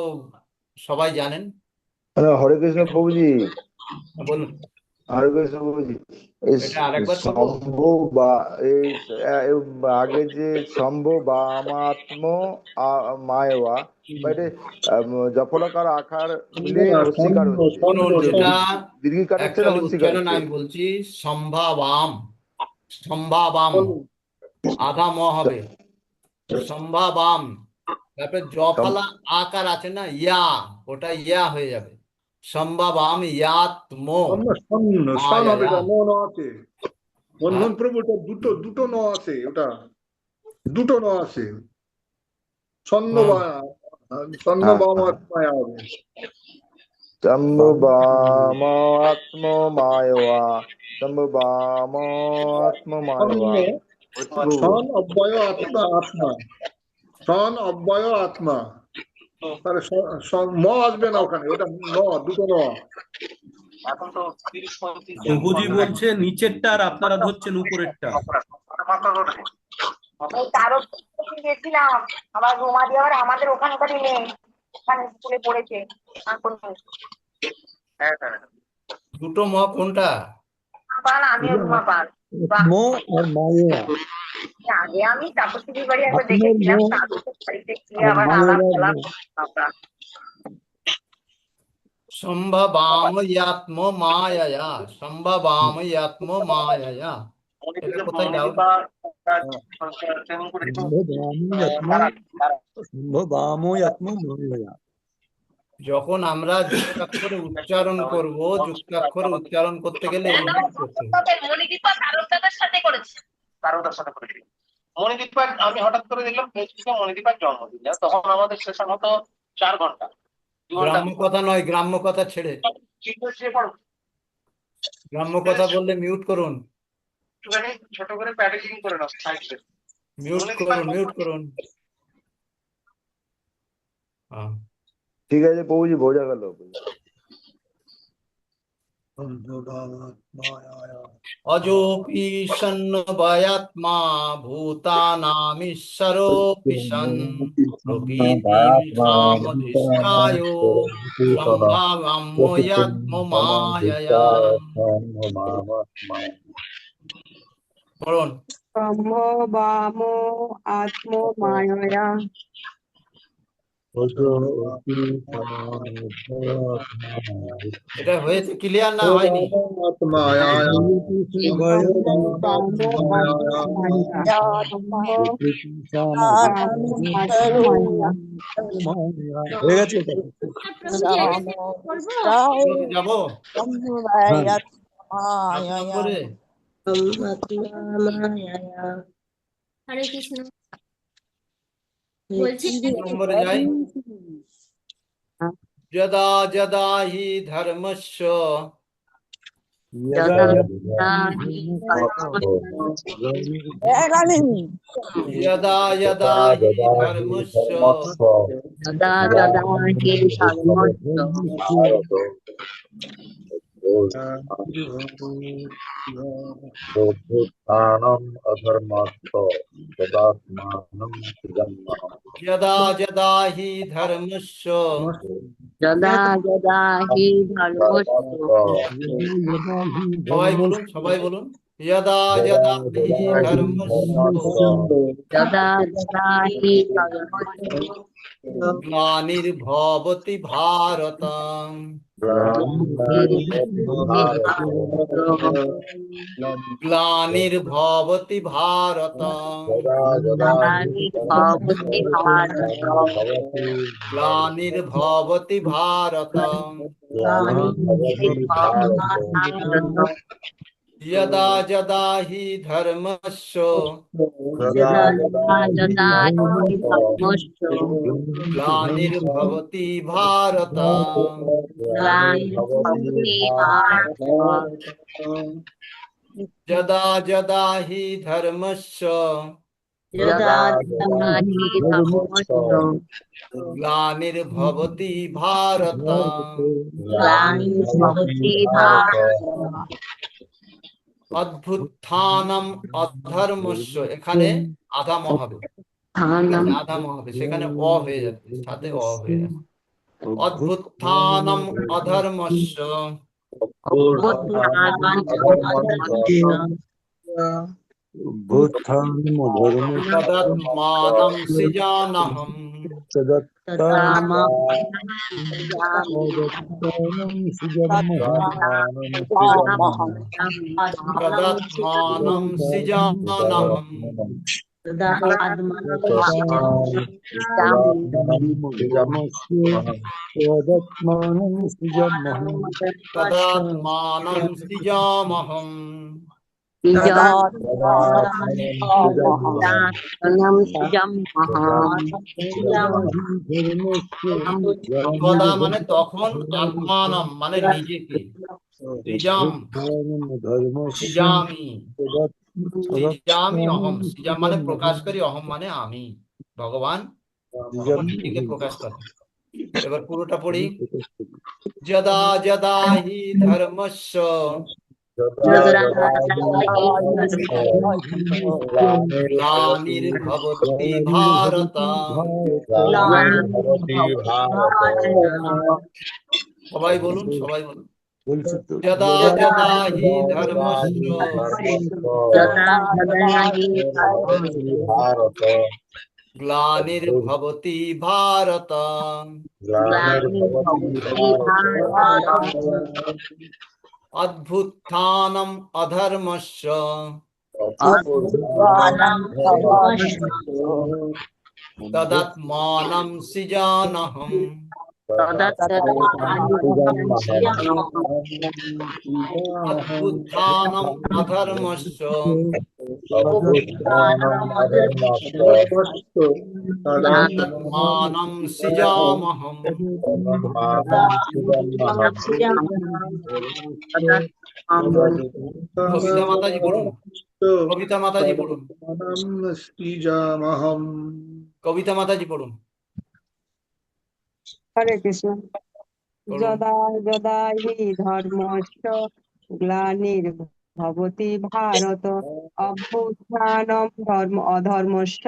[SPEAKER 8] সবাই জানেন।
[SPEAKER 2] হরে কৃষ্ণ প্রভুজি,
[SPEAKER 8] বলুন,
[SPEAKER 2] হরে কৃষ্ণ প্রভুজি, এই
[SPEAKER 8] এটা আরেকবার করবো।
[SPEAKER 2] সম্ভব বা এই আগে যে সম্ভব বামাত্ম মায়বা বা এটা জপলকার আকার মিলে হস্যিকার হচ্ছে,
[SPEAKER 8] শুনুন, এটা
[SPEAKER 2] দীর্ঘিকার হচ্ছে না
[SPEAKER 8] অ্যাকচুয়ালি
[SPEAKER 2] হস্যিকার
[SPEAKER 8] উচ্চারণ
[SPEAKER 2] হচ্ছে?
[SPEAKER 8] আমি বলছি সম্ভাবাম। সম্ভাবাম আধা ম হবে, সম্ভাবাম। তারপরে জফলা আকার আছে না, ইয়া, ওটা ইয়া হয়ে যাবে। সম্ভাবাম ইয়াত্ম
[SPEAKER 4] সন হবে,
[SPEAKER 8] মায়ায়া।
[SPEAKER 4] ন ন আছে বন্ধন প্রভু, ওটা দুটো ন আছে, ওটা দুটো ন আছে। ছন্দ বা ছন্দ
[SPEAKER 2] হ্যাঁ,
[SPEAKER 4] মায়া হবে।
[SPEAKER 2] সম্ভবামাত্ম মায়বা, সম্ভবামাত্ম মায়বা।
[SPEAKER 4] ছন অব্যয় আত্মা আত্মা, ছন অব্যয় আত্মা। তাহলে ম আসবে না ওখানে, ওটা ন, দুটো ন।
[SPEAKER 1] প্রভুজি বলছে নিচেরটা আর আপনারা ধরছেন উপরেরটা।
[SPEAKER 7] গেছিলাম আবার রুমা দিয়ে, আবার আমাদের ওখানকারই নেই, ওখানে স্কুলে পড়েছে এখন নেই।
[SPEAKER 8] দুটো ম কোনটা?
[SPEAKER 7] আমিও রুমা পাল।
[SPEAKER 5] আত্ম আর মায়া,
[SPEAKER 7] আগে আমি তাপসীর বাড়ি একবার
[SPEAKER 5] আত্মর
[SPEAKER 7] দেখেছিলাম,
[SPEAKER 5] মোহ
[SPEAKER 7] তারপর বাড়িতে গিয়ে
[SPEAKER 5] আর
[SPEAKER 7] আবার আলাপ
[SPEAKER 5] মায়ের
[SPEAKER 7] আলাপ
[SPEAKER 5] মোহ।
[SPEAKER 7] আমরা।
[SPEAKER 8] সম্ভাবাম ইয়াত্ম মায়ায়া, সম্ভাবাম ইয়াত্ম মায়ায়া। এটা কোথায় যাও?
[SPEAKER 5] সম্ভবাময়াত্ম মায়া।
[SPEAKER 8] যখন আমরা যুক্তাক্ষরে উচ্চারণ করব, যুক্তাক্ষরে উচ্চারণ করতে গেলে এইভাবে করতে হবে।
[SPEAKER 3] মণিদীপা তারকদাদার সাথে করেছে।
[SPEAKER 10] তারকদার সাথে করেছি। মণিদীপার আমি হঠাৎ করে দেখলাম ফেসবুকে মণিদীপার জন্মদিন, তখন আমাদের সেশন হতো 4 ঘন্টা, 2 ঘন্টা।
[SPEAKER 8] গ্রাম্য কথা নয়, গ্রাম্য কথা ছেড়ে। গ্রাম্য কথা বললে মিউট করুন,
[SPEAKER 10] একটুখানি ছোট করে প্যাকেজিং করে নাও, সাইডে
[SPEAKER 8] মিউট করুন, মিউট করুন। হ্যাঁ,
[SPEAKER 2] ঠিক আছে প্রভুজি, বোঝা গেল।
[SPEAKER 8] অযোপি সন্নবয়াত্মা ভূতানামীশ্বরোপি সন প্রকৃতিমধিষ্ঠায় সম্ভাবাম্যয়াত্ম মায়য়া। বলুন,
[SPEAKER 7] সম্ভবাম আত্ম মায়া।
[SPEAKER 8] এটা হয়েছে ক্লিয়ার না হয়নি?
[SPEAKER 5] হয়ে গেছে এটা?
[SPEAKER 8] যাবো
[SPEAKER 6] সম্ভবায়াত্ম
[SPEAKER 8] সাত
[SPEAKER 6] মায়ায়া।
[SPEAKER 8] নম্বরে।
[SPEAKER 3] হরে কৃষ্ণ।
[SPEAKER 6] এ
[SPEAKER 3] বলছি
[SPEAKER 6] কি রে?
[SPEAKER 8] নম্বরে যাই। যদা যদা হি ধর্মস্য
[SPEAKER 6] একালিনী।
[SPEAKER 8] যদা যদা হি ধর্মস্য যদা যদা হি ধর্মস্য সবাই বলুন, সবাই বলুন। যদা যদা হি ধর্মস্য গ্লানির্ভবতি ভারত, গ্লানির্ভবতি ভারত, গ্লানির্ভবতি ভারত। যদা যদা হি ধর্মস্য গ্লানির্ভবতি ভারত, যদা যদা হি ধর্মস্য
[SPEAKER 3] यदा
[SPEAKER 5] हि धर्मस्य
[SPEAKER 8] গ্লানির্ভবতি ভারত
[SPEAKER 3] ग्लानिर्भवति भारत
[SPEAKER 8] অভ্যুত্থানম অধর্মস্য, এখানে আধাম হবে, ঠিক আছে, আধাম হবে, সেখানে অ হয়ে যাবে, সাথে অ হয়ে যাবে। অভ্যুত্থানম অধর্মস্য
[SPEAKER 5] ভূত্থানম
[SPEAKER 8] তদাত্মানম সৃজানহম তদাত্মানম সৃজানহম
[SPEAKER 3] तदा
[SPEAKER 8] তদাত্মানম সৃজামহম তদা মানে তখন, আত্মানম মানে নিজেকে, সৃজাম সৃজামি, সৃজামি অহম, সৃজাম মানে প্রকাশকারী, অহম মানে আমি, ভগবান তখন নিজেকে প্রকাশ করে। এবার পুরোটা পড়ি। যদা যদা হি ধর্মস্য গ্লানির্ভবতি ভারত, সবাই বলুন, সবাই বলুন, যদা যদা হি ধর্মস্য গ্লানির্ভবতি ভারত অভ্যুত্থানম অধর্মস্য তদাত্মানম সৃজানহম অভ্যুত্থানম অধর্মস্য তদাত্মানম সৃজামহম। কবিতা মাতাজি বলুন, কবিতা মাতাজি পড়ুন, কবিতা মাতাজি পড়ুন।
[SPEAKER 11] হরে কৃষ্ণ।
[SPEAKER 8] বলুন।
[SPEAKER 11] যদা যদা হি ধর্মস্য গ্লানির্ভবতি ভারত অভ্যুত্থানম অধর্মস্য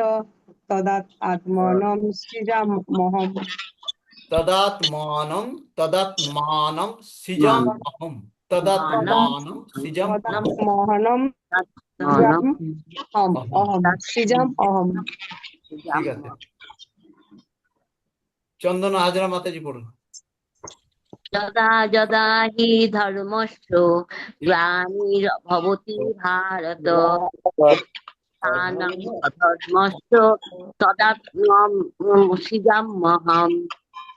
[SPEAKER 11] তদাত্মানম সৃজামহম।
[SPEAKER 8] তদাত্মানম তদাত্মানম সৃজামহম, তদাত্মানম সৃজামহম,
[SPEAKER 11] মোহনম অহম সৃজাম অহম।
[SPEAKER 8] ঠিক আছে। চন্দনা হাজরা মাতাজি পড়ুন।
[SPEAKER 3] यदा यदा हि धर्मस्य ग्लानिर्भवति भारत अधर्मस्य तदात्मानं सृजाम्यहम्।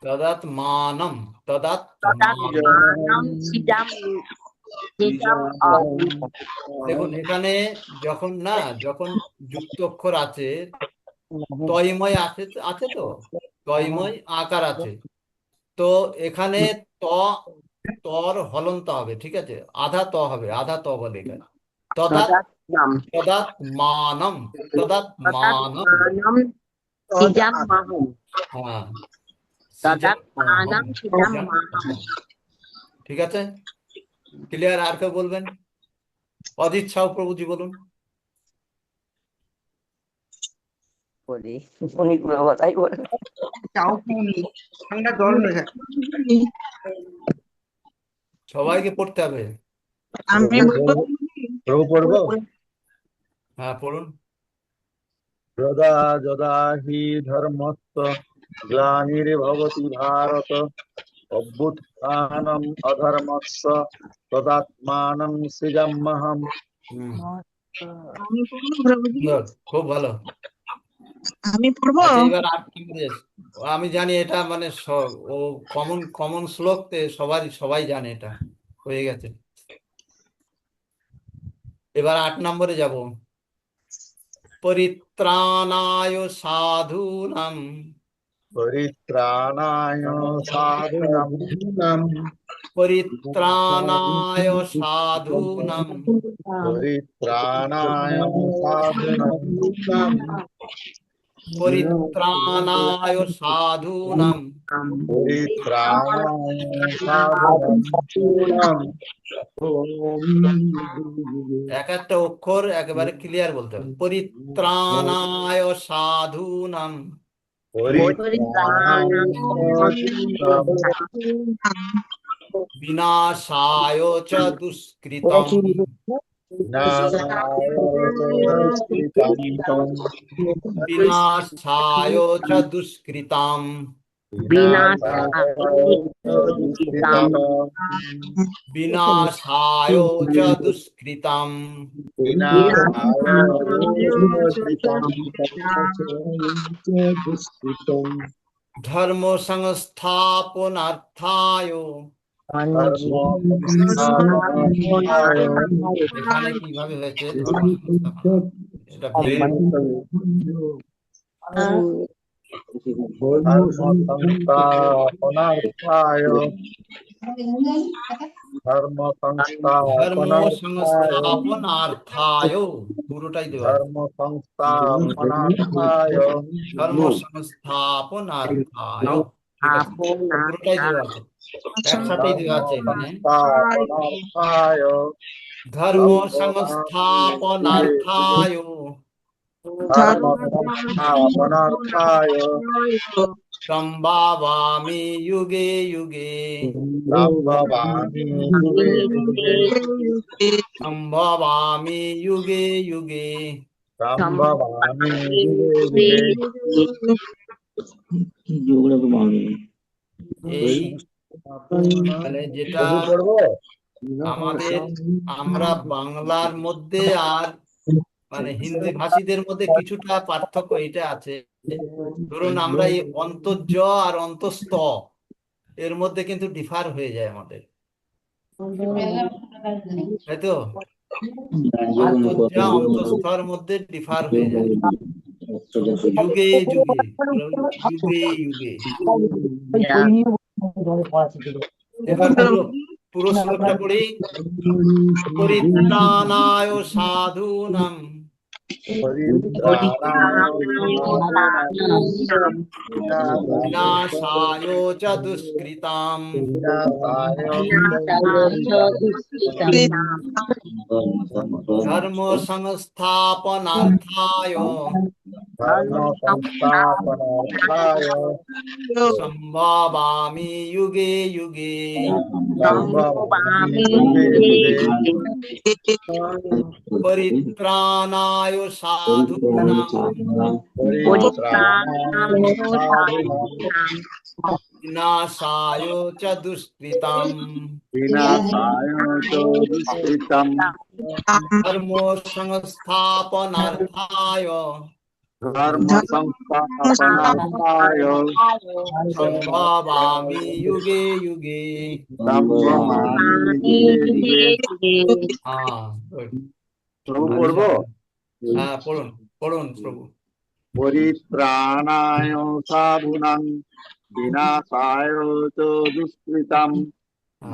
[SPEAKER 8] তদাত্মানম
[SPEAKER 3] तदात्मानं सृजाम्यहम्।
[SPEAKER 8] দেখুন এখানে যখন যখন যুক্ত অক্ষর আছে, তয়ময় আছে, আছে তো, তয়ময় আকার আছে, তো এখানে তর হলন্ত হবে, ঠিক আছে, আধা ত হবে, আধা ত বলে এখানে তদাত্মানম তদাত্মানম, হ্যাঁ ঠিক আছে, ক্লিয়ার? আর কেউ বলবেন? অজিত সাউ প্রভুজি বলুন। সবাইকে পড়তে হবে।
[SPEAKER 2] প্রভু পড়বো?
[SPEAKER 8] হ্যাঁ পড়ুন।
[SPEAKER 2] যদা যদা হি ধর্মস্য গ্লানির্ভবতি ভারত অভ্যুত্থানম অধর্মস্য তদাত্মানম সৃজাম্যহম।
[SPEAKER 8] সুন্দর, খুব ভালো।
[SPEAKER 6] আমি পড়বো?
[SPEAKER 8] আচ্ছা, এবার আমি জানি এটা মানে ও কমন কমন শ্লোক, সবাই জানে, এটা হয়ে গেছে। এবার 8 নম্বরে যাব। পরিত্রাণায় সাধূনাম পরিত্রাণায় সাধূনাং
[SPEAKER 2] পরিত্রাণায় সাধূনাং
[SPEAKER 8] পরিত্রাণায় সাধূনাং
[SPEAKER 2] পরিত্রাণায় সাধূনাং
[SPEAKER 8] এক একটা অক্ষর একেবারে ক্লিয়ার বলতে হবে। পরিত্রাণায় সাধূনাং বিনাশায় চ দুষ্কৃতম বিনাশায় চ দুষ্কৃতম বিনাশায় চ দুষ্কৃতম ধর্ম সংস্থাপনার্থায় এখানে কিভাবে হয়েছে ধর্ম সংস্থাপন, এটা ভেবে
[SPEAKER 2] ধর্ম
[SPEAKER 8] ধর্ম সংস্থাপনার্থায় পুরোটাই দেওয়া আছে। ধর্ম সংস্থাপনার্থায়, ঠিক আছে, পুরোটাই দেওয়া আছে, একসাথেই দেওয়া আছে এখানে। ধর্ম সংস্থাপনার্থায় সম্ভাবামি যুগে যুগে সম্ভাবামি যুগে যুগে এই মানে যেটা আমাদের, আমরা বাংলার মধ্যে আর মানে হিন্দি ভাষীদের মধ্যে কিছুটা পার্থক্য এটা আছে। ধরুন আমরা এই অন্তর্জ আর অন্তঃস্থ এর মধ্যে কিন্তু ডিফার হয়ে যায় আমাদের, তাই তো? অন্তর্জা অন্তঃস্থর মধ্যে ডিফার হয়ে যায় যুগে যুগে যুগে যুগে। এবার পুরো শ্লোকটা পড়ি। পরিত্রাণায় সাধূনাং বিনাশায় চ দুষ্কৃতাম ধর্ম সংস্থাপনার্থায় সম্ভাবামি যুগে যুগে পরিত্রাণায় সাধূনাং বিনাশায় চ দুষ্কৃতাম ধর্ম সংস্থাপনার্থায় সম্ভাবামি যুগে যুগে। হ্যাঁ, পড়ুন পড়ুন প্রভু।
[SPEAKER 2] পরিত্রাণায় সাধূনাং বিনাশায় চ দুষ্কৃতাম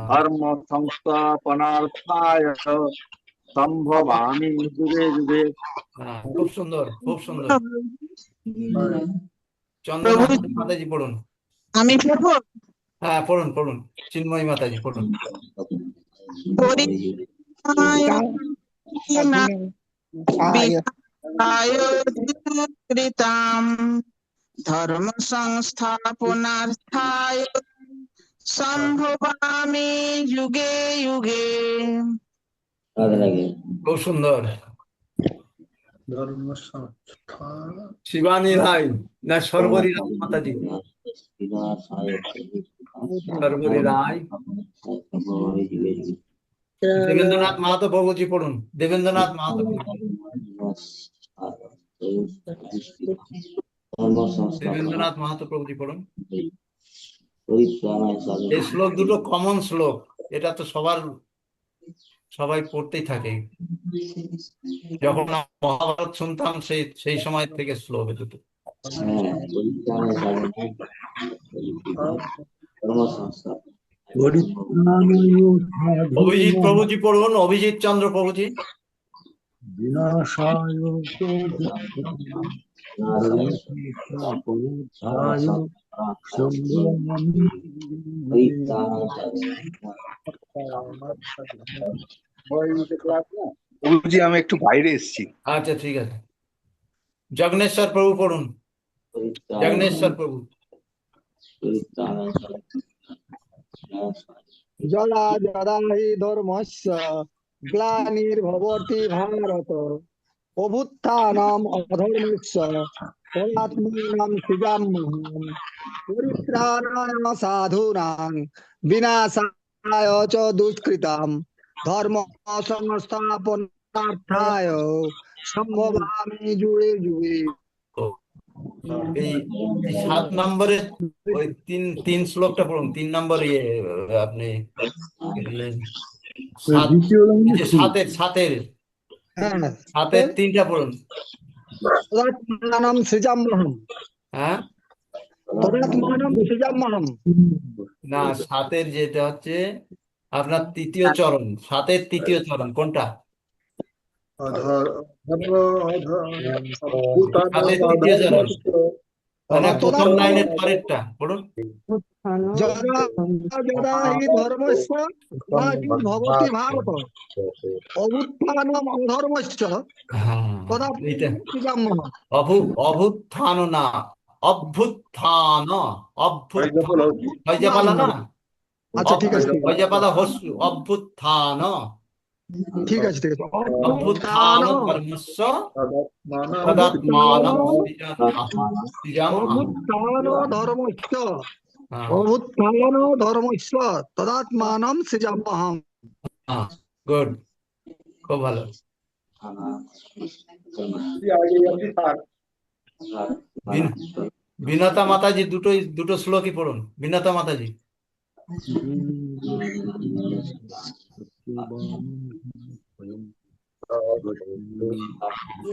[SPEAKER 2] ধর্ম সংস্থাপনার্থায় সম্ভবামি যুগে যুগে।
[SPEAKER 8] খুব সুন্দর, খুব সুন্দর। চন্দ্রনাথ মাতাজি পড়ুন।
[SPEAKER 6] আমি পড়বো?
[SPEAKER 8] হ্যাঁ, পড়ুন পড়ুন। চিন্ময়ী মাতাজি পড়ুন।
[SPEAKER 6] ধর্ম সংস্থাপনার্থায় সম্ভবামি যুগে যুগে।
[SPEAKER 8] খুব সুন্দর। শিবানী রায় না সর্বরী রায় মাতাজি? সর্বরী রায়। দেবেন্দ্রনাথ মাহাতো প্রভুজি পড়ুন। দেবেন্দ্রনাথ মাহাতো দেবেন্দ্রনাথ মাহাতো প্রভুজি পড়ুন। এই শ্লোক দুটো কমন শ্লোক, এটা তো সবাই পড়তেই থাকে। যখন মহাভারত শুনতাম সেই সময় থেকে শ্লোক দুটো। অভিজিৎ প্রভুজি পড়ুন, অভিজিৎ চন্দ্র প্রভুজি।
[SPEAKER 5] বিনাশায় চ দুষ্কৃতাম ধর্মসংস্থাপনার্থায় সম্ভবামি
[SPEAKER 2] প্রভুজি আমি একটু বাইরে এসেছি।
[SPEAKER 8] আচ্ছা ঠিক আছে, জগনেশ্বর প্রভু পড়ুন, জগনেশ্বর প্রভু।
[SPEAKER 9] যদা যদা হি ধর্মস্য গ্লানির্ভবতি ভারত অভ্যুত্থানম অধর্মস্য তদাত্মানম সৃজাম্যহম পরিত্রাণায় সাধূনাং বিনাশায় চ দুষ্কৃতাম ধর্ম সংস্থাপনার্থায় সম্ভবামি যুগে যুগে।
[SPEAKER 8] এই 7 নম্বরে ওই তিন শ্লোকটা পড়ুন, 3 নম্বর আপনি সাতের 3টা পড়ুন।
[SPEAKER 9] তদাত্মানম সৃজাম্যহম।
[SPEAKER 8] হ্যাঁ
[SPEAKER 9] তদাত্মানম সৃজাম্যহম।
[SPEAKER 8] না, 7 যেটা হচ্ছে আপনার তৃতীয় চরণ, 7 তৃতীয় চরণ কোনটা? 7 তৃতীয় চরণ, মানে প্রথম লাইনের পরেরটা পড়ুন।
[SPEAKER 9] যদা যদা হি ধর্মস্য গ্লানির্ভবতি ভারত অভ্যুত্থানম অধর্মস্য তদা
[SPEAKER 8] এইটা
[SPEAKER 9] সৃজাম্যহম।
[SPEAKER 8] অভ্যুত্থান না, অভ্যুত্থান, অভ্যুত্থান হয়জাপালা না,
[SPEAKER 9] আচ্ছা ঠিক আছে
[SPEAKER 8] হয়জাপালা হস্যু, অভ্যুত্থান,
[SPEAKER 9] ঠিক আছে ঠিক আছে।
[SPEAKER 8] অভ্যুত্থান ধর্মস্য তদাত্মানম সৃজাম্যহম।
[SPEAKER 9] অভ্যুত্থান ধর্মস্য অভ্যুত্থান ধর্মস্য তদাত্মানম সৃজাম্যহম।
[SPEAKER 8] গুড, খুব ভালো। বিনতা মাতাজি দুটো শ্লোকই পড়ুন, বিনতা মাতাজি।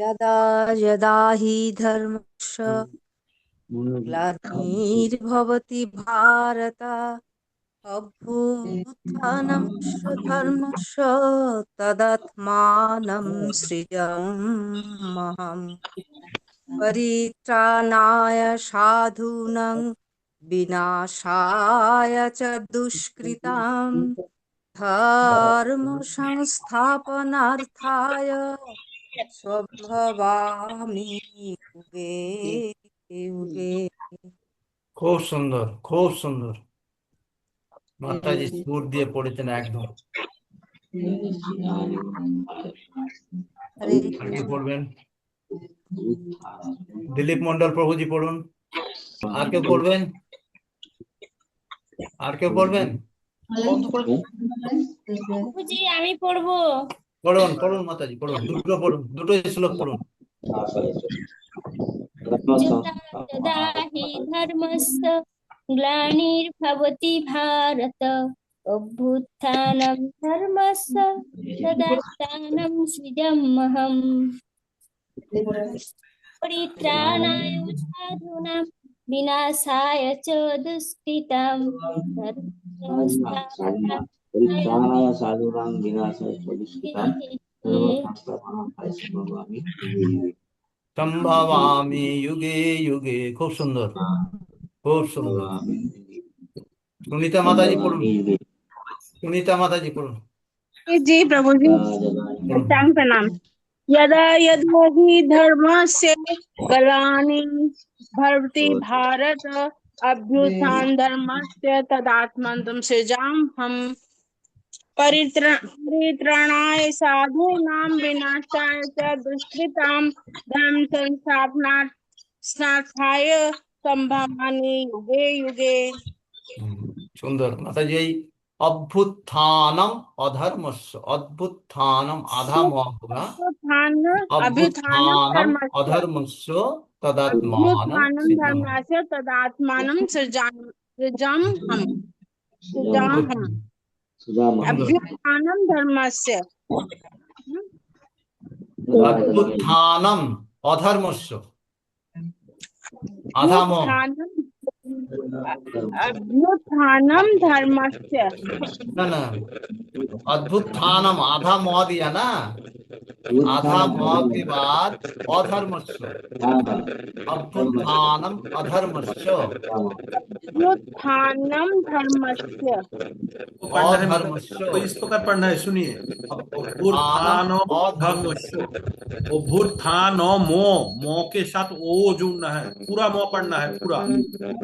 [SPEAKER 12] यदा यदा हि धर्मस्य ग्लानिर्भवति भारत अभ्युत्थानस्य धर्मस्य तदात्मानं सृजाम्यहम् परित्राणाय साधूनां विनाशाय च दुष्कृतां धर्म संस्थापनार्थाय সম্ভবামি যুগে যুগে।
[SPEAKER 8] খুব সুন্দর, খুব সুন্দর। মাতাজি সুর দিয়ে পড়েছেন একদম। আর কে পড়বেন? দিলীপ মন্ডল প্রভুজি পড়ুন। আর কেউ পড়বেন? আর কেউ পড়বেন?
[SPEAKER 3] আমি পড়বো।
[SPEAKER 8] পড়ুন পড়ুন মাতাজি, পড়ুন, দুটো পড়ুন, দুটো শ্লোক পড়ুন।
[SPEAKER 3] যদা হি ধর্মস্য গ্লানির্ভবতি ভারত অভ্যুত্থানম ধর্মস্য তদাত্মানম সৃজাম্যহম পরিত্রাণায় সাধূনাং বিনাশায় চ দুষ্কৃতাম
[SPEAKER 13] পরিত্রাণায় সাধূনাং বিনাশায় চ দুষ্কৃতাম ধর্মসংস্থাপনার্থায় সম্ভবামি যুগে যুগে।
[SPEAKER 8] সম্ভবামি যুগে যুগে। খুব সুন্দর, খুব সুন্দর। সুনিতা মাতাজি পড়ুন, সুনিতা মাতাজি পড়ুন।
[SPEAKER 3] जी प्रभु जी, प्रणाम। यदा यदा हि धर्मस्य ग्लानिर्भवति भारत अभ्युत्थान धर्मस्य तदात्मानं सृजाम्यहम् परित्राणाय साधूनां विनाशाय च दुष्कृतां धर्म संस्थापनार्थाय सम्भवामि युगे युगे।
[SPEAKER 8] সুন্দর মাতাজি। এই অভ্যুত্থানম অধর্মস্য, অভ্যুত্থানম আধা মহা, অভ্যুত্থানম অধর্মস্য তদাত্মানম
[SPEAKER 3] सृजाम्यहम् अभ्युत्थानं धर्मस्य
[SPEAKER 8] অভ্যুত্থানম অধর্মস্য আধাম
[SPEAKER 11] अभ्युत्थानं धर्मस्य
[SPEAKER 8] ना ना अभ्युत्थानम आधा म दिया ना, आधा म के बाद अधर्मस्य, अभ्युत्थानम अधर्मस्य,
[SPEAKER 11] अभ्युत्थानं धर्मस्य
[SPEAKER 1] पढ़ना है
[SPEAKER 8] अधर्मस्य,
[SPEAKER 1] तो इस प्रकार पढ़ना है, सुनिए।
[SPEAKER 8] अभ्युत्थानम
[SPEAKER 1] अभ्युत्थानमो, मो के साथ ओ जुड़ना है, पूरा मो पढ़ना है पूरा।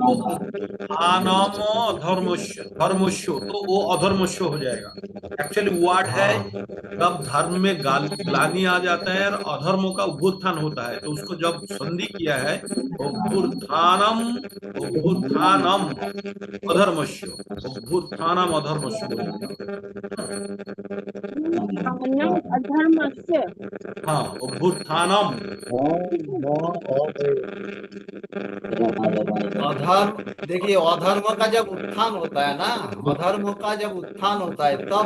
[SPEAKER 1] अभ्युत्थानमो धर्मस्य, धर्मस्य तो वो अधर्मस्य हो जाएगा। एक्चुअली वर्ड है जब धर्म में ग्लानि आ जाता है और अधर्मों का उभुत्थान होता है, तो उसको जब संधि किया है अभ्युत्थानम, अभ्युत्थानम अधर्मस्य, अभ्युत्थानम अधर्मस्य बोलेगा।
[SPEAKER 11] अभ्युत्थानं अधर्मस्य
[SPEAKER 1] हाँ, अभ्युत्थानम।
[SPEAKER 8] अधर्म, देखिए अधर्म का जब उत्थान होता है ना, अधर्म का जब उत्थान होता है तब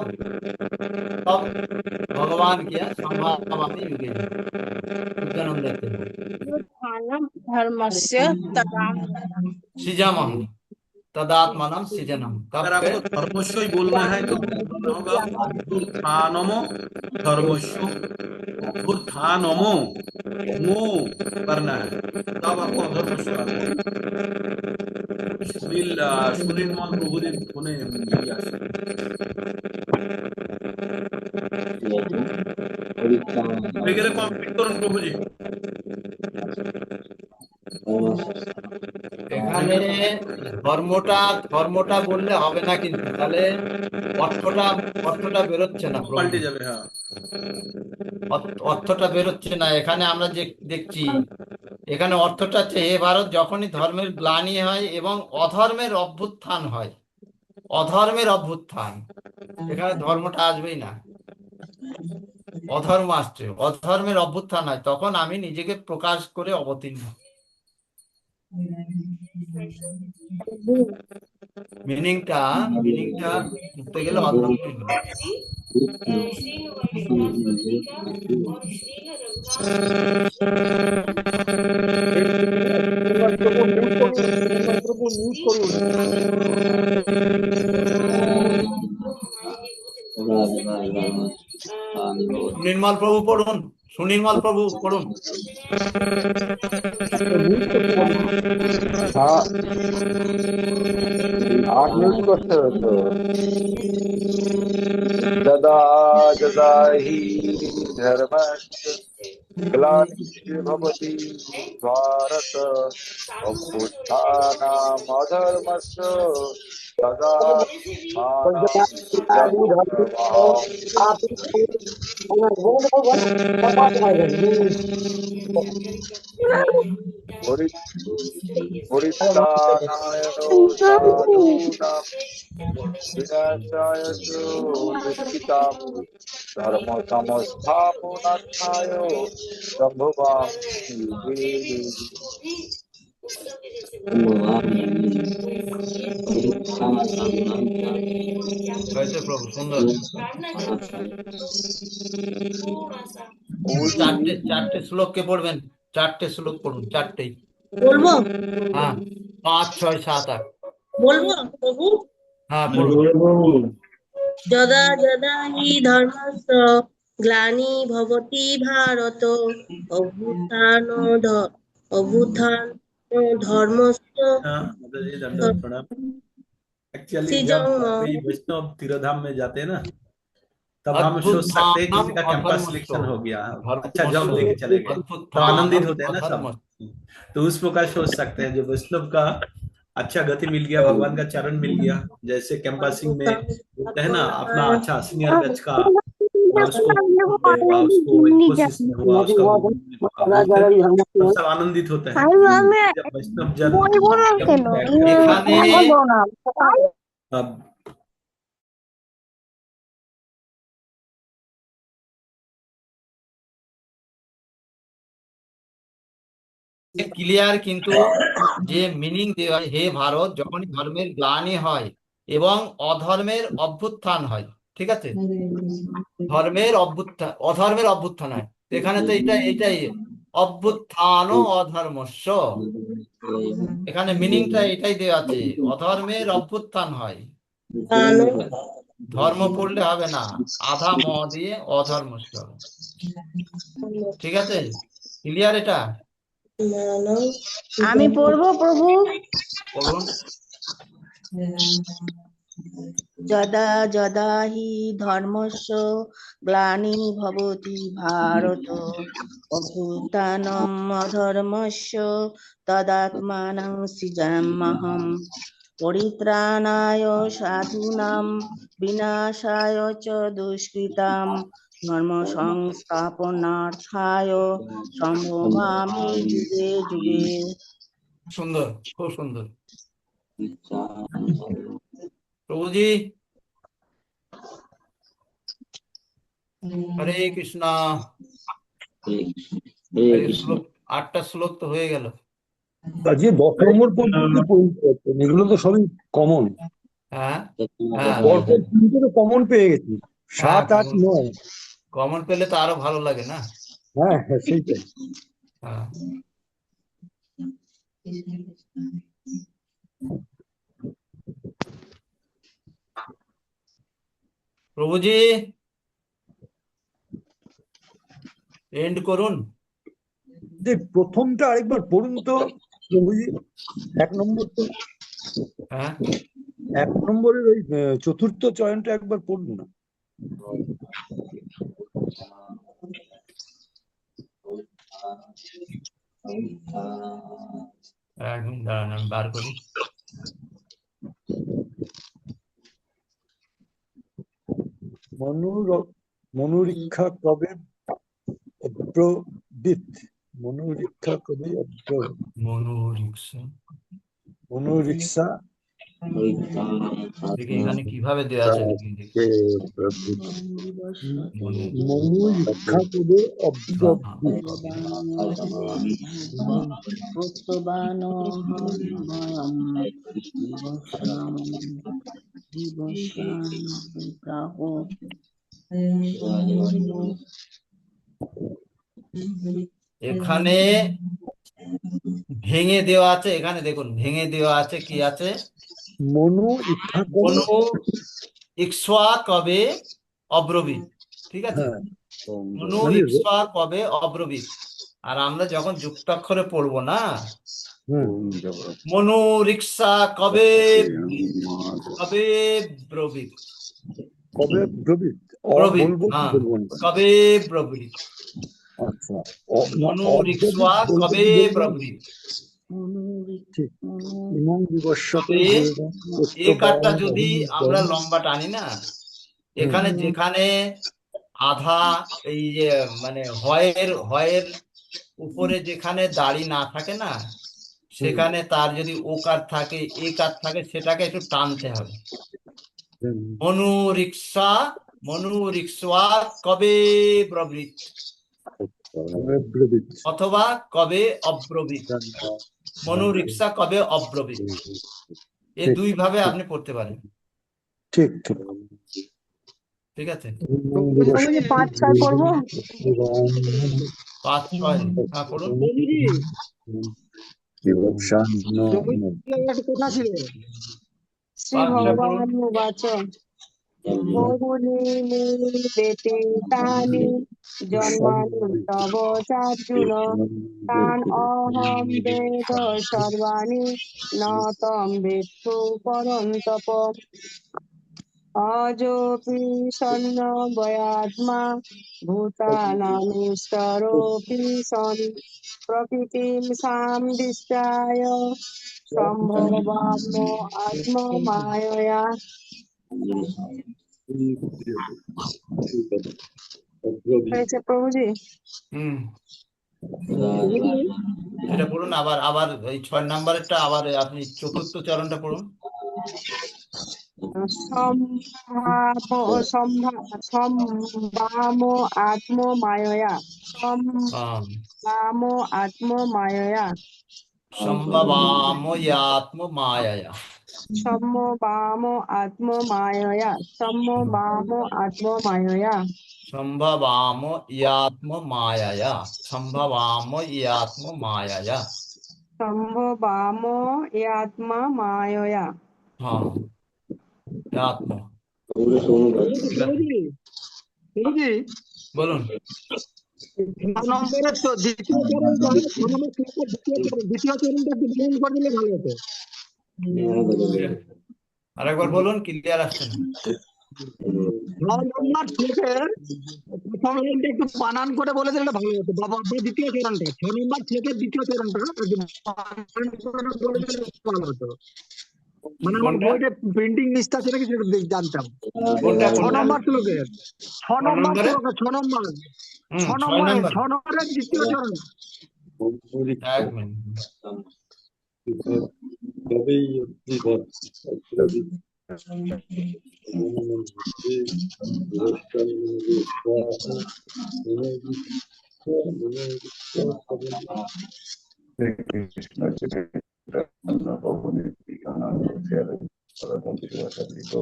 [SPEAKER 8] भगवान क्या संभावनी युगे जन्म लेते हैं।
[SPEAKER 11] अभ्युत्थानं धर्मस्य तदा
[SPEAKER 8] सृजमः तदात्मानं सृजनम।
[SPEAKER 1] अगर आपको धर्मस्य ही बोलना है तो होगा अभ्युत्थानमो धर्मस्य, अभ्युत्थानमो मो करना है, तब आपको अधर्मस्य आता है। सुनील मान प्रभुदेव होने मिलिया से। এগুলো কমপ্লিট করুন প্রভুজি।
[SPEAKER 8] এখানে ধর্মটা বললে হবে না, কিন্তু তাহলে অর্থটা বেরোচ্ছে না,
[SPEAKER 1] পাল্টে যাবে। হ্যাঁ,
[SPEAKER 8] অর্থটা বেরোচ্ছে না। এখানে আমরা যে দেখছি, এখানে অর্থটা হচ্ছে হে ভারত, যখনই ধর্মের গ্লানি হয় এবং অধর্মের অভ্যুত্থান হয়, অধর্মের অভ্যুত্থান, এখানে ধর্মটা আসবেই না, অধর্ম আসছে, অধর্মের অভ্যুত্থান হয়, তখন আমি নিজেকে প্রকাশ করে অবতীর্ণ। মিনিংটা বুঝতে গেলে অধর্ম সুনির্মল প্রভু পড়ুন, সুনির্মল প্রভু পড়ুন।
[SPEAKER 2] যদা যদা হি ধর্মস্য গ্লানির্ভবতি ভারত অভ্যুত্থানমধর্মস্য তদা পরিত্রাণায় সাধূনাং বিনাশায় চ দুষ্কৃতাং ধর্ম সংস্থাপনার্থায় সম্ভবামি যুগে যুগে।
[SPEAKER 8] প্রভু সুন্দর। চারটে শ্লোককে পড়বেন, চারটে শ্লোক পড়ুন, চারটেই
[SPEAKER 3] বলবো?
[SPEAKER 8] হ্যাঁ, 5, 6, 7, 8
[SPEAKER 3] বলবো প্রভু?
[SPEAKER 8] হ্যাঁ পড়ুন।
[SPEAKER 3] যদা যদা হি ধর্মস্য গ্লানি ভবতি ভারত অভ্যুত্থান ধর্মস্য
[SPEAKER 1] एक्चुअली जब कोई वैष्णव तीर्थधाम में जाते हैं ना, तब हम सोच सकते हैं किसी का कैंपस सिलेक्शन हो गया, अच्छा जॉब लेके चले गए, तो आनंदित होते हैं ना सब। तो उस प्रकार सोच सकते हैं जो वैष्णव का अच्छा गति मिल गया, भगवान का चरण मिल गया, जैसे कैंपसिंग में होता है ना, अपना अच्छा सीनियर बैच का उसको सब आनंदित होते हैं जब वैष्णव जन।
[SPEAKER 8] ক্লিয়ার, কিন্তু যে মিনিং দেওয়া হয়, হে ভারত, যখনই ধর্মের গ্লানি হয় এবং অধর্মের অভ্যুত্থান হয়, ঠিক আছে, ধর্মের অভ্যুত্থান, অধর্মের অভ্যুত্থান হয়, এখানে তো এইটাই অভ্যুত্থান অধর্মস্য। এখানে মিনিংটা এটাই দেওয়া আছে, অধর্মের অভ্যুত্থান হয়। ধর্ম পড়লে হবে না, আধা ম দিয়ে অধর্মস্য হবে। ঠিক আছে, ক্লিয়ার এটা?
[SPEAKER 3] আমি পড়বো প্রভু।
[SPEAKER 8] পড়ুন।
[SPEAKER 3] যদা যদা হি ধর্মস্য গ্লানির্ ভবতি ভারত অভ্যুত্থানম অধর্মস্য তদাত্মানং সৃজাম্যহম পরিত্রাণায় সাধূনাং বিনাশায় চ দুষ্কৃতাম ধর্ম সংস্থাপনার্থায় সম্ভবামি যুগে যুগে।
[SPEAKER 8] সুন্দর, খুব সুন্দর প্রভুজি। হরে কৃষ্ণ। শ্লোক 8টা শ্লোক তো হয়ে গেল।
[SPEAKER 5] আজকে 10 নম্বর পর্যন্ত পড়তে পারছেন, এগুলো তো সবই কমন।
[SPEAKER 8] হ্যাঁ হ্যাঁ
[SPEAKER 5] পরপর 3টে তো কমন পেয়ে গেছি, 7, 8, 9।
[SPEAKER 8] কমন পেলে তো আরো ভালো লাগে না?
[SPEAKER 5] হ্যাঁ হ্যাঁ সেইটাই।
[SPEAKER 8] হ্যাঁ। প্রভুজি এন্ড করুন।
[SPEAKER 5] যে প্রথমটা আরেকবার পড়ুন তো প্রভুজি, 1 নম্বর তো।
[SPEAKER 8] হ্যাঁ
[SPEAKER 5] 1 নম্বরের ওই চতুর্থ চয়নটা একবার পড়ুন না।
[SPEAKER 8] একদম দাঁড়ান, আমি বার করি।
[SPEAKER 5] মনুরীক্ষা কবে অব্রবীত। মনুরীক্ষা কবে মনুরীক্ষা
[SPEAKER 8] দেখি এখানে কিভাবে দেওয়া আছে।
[SPEAKER 5] মনুরীক্ষা কবে অব্রবীত।
[SPEAKER 8] এখানে ভেঙে দেওয়া আছে, এখানে দেখুন ভেঙে দেওয়া আছে, কি আছে? মনু ইক্ষ্বা কবে অব্রবীত। ঠিক আছে, মনু ইক্ষ্বা কবে অব্রবীত। আর আমরা যখন যুক্তাক্ষরে পড়বো না, মনু রিক্সা কবে কবে ব্রবীত,
[SPEAKER 5] কবে ব্রবীত,
[SPEAKER 8] কবে ব্রবীত। মনু রিক্সা কবে ব্রবীত। এই কার্ডটা যদি আমরা লম্বা টানি না, এখানে যেখানে আধা এই যে মানে হয়ের উপরে যেখানে দাড়ি না থাকে না, সেখানে তার যদি ও কার্ড থাকে, এ কার্ড থাকে, সেটাকে একটু টানতে হবে। মনু রিক্সা কবে ব্রবীত অথবা কবে অব্রবীত। মনু রিক্সা কবে অব্রবীত, এই 2 ভাবে আপনি পড়তে পারেন।
[SPEAKER 5] ঠিক
[SPEAKER 8] ঠিক আছে,
[SPEAKER 11] 5, 6 পড়বো।
[SPEAKER 8] 5, 6 হ্যাঁ পড়ুন।
[SPEAKER 11] শ্রী ভগবান উবাচ বহুনি নিবেদিতানি জন্মানি তব চার্জুন তান অহম বেদ সর্বাণি ন তম বেত্থু পরন্তপ অজোপি সন্ন বয়াত্মা ভূতানামিস্তরোপি সন প্রকৃতিম সামদিষ্টায় সম্ভবাম্য আত্মমায়য়া। হয়েছে প্রভুজি?
[SPEAKER 8] এটা পড়ুন আবার, এই 6 নম্বরেরটা আবার আপনি চতুর্থ চরণটা পড়ুন।
[SPEAKER 11] সম্ভাম আত্মমায়য়া, সম্ভাম আত্মমায়য়া,
[SPEAKER 8] সম্ভবাময়াত্মমায়য়া।
[SPEAKER 11] সম্ভবাম আত্মমায়য়া সম্ভবাম আত্মমায়য়া
[SPEAKER 8] সম্ভবাম ইয়াত্ম মায়ায়া সম্ভবাম ইয়াত্ম মায়ায়া
[SPEAKER 11] সম্ভবাম এ আত্মা মায়য়া।
[SPEAKER 8] হ্যাঁ ইয়াত্ম ঠিক আছে
[SPEAKER 9] প্রভুজি
[SPEAKER 8] বলুন।
[SPEAKER 9] 6 নম্বরের তো দ্বিতীয় চরণটা 6 নম্বর শ্লোকের দ্বিতীয় চরণটা একটু বর্ণন করে দিলে ভালো হতো।
[SPEAKER 8] আরেকবার বলুন, ক্লিয়ার আসছে না।
[SPEAKER 9] 6 নম্বর শ্লোকের প্রথম লাইনটা একটু বানান করে বলে দিলে ভালো হতো বাবা। দ্বিতীয় চরণটা 6 নম্বর শ্লোকের দ্বিতীয় চরণটা একটু বানান করে বলে দিলে ভালো হতো। মানে আমার
[SPEAKER 8] কোনটা?
[SPEAKER 9] বইটা প্রিন্টিং মিস্টেক আছে নাকি সেটা জানতাম।
[SPEAKER 8] কোনটা
[SPEAKER 9] 6
[SPEAKER 8] কোনটা?
[SPEAKER 9] নম্বর শ্লোকের 6 নম্বর
[SPEAKER 8] নম্বরে?
[SPEAKER 9] শ্লোকে 6 নম্বর
[SPEAKER 8] হুম,
[SPEAKER 9] 6
[SPEAKER 8] 6
[SPEAKER 9] নম্বর
[SPEAKER 8] নম্বর।
[SPEAKER 9] 6 নম্বরের দ্বিতীয় চরণ।
[SPEAKER 8] এক মিনিট।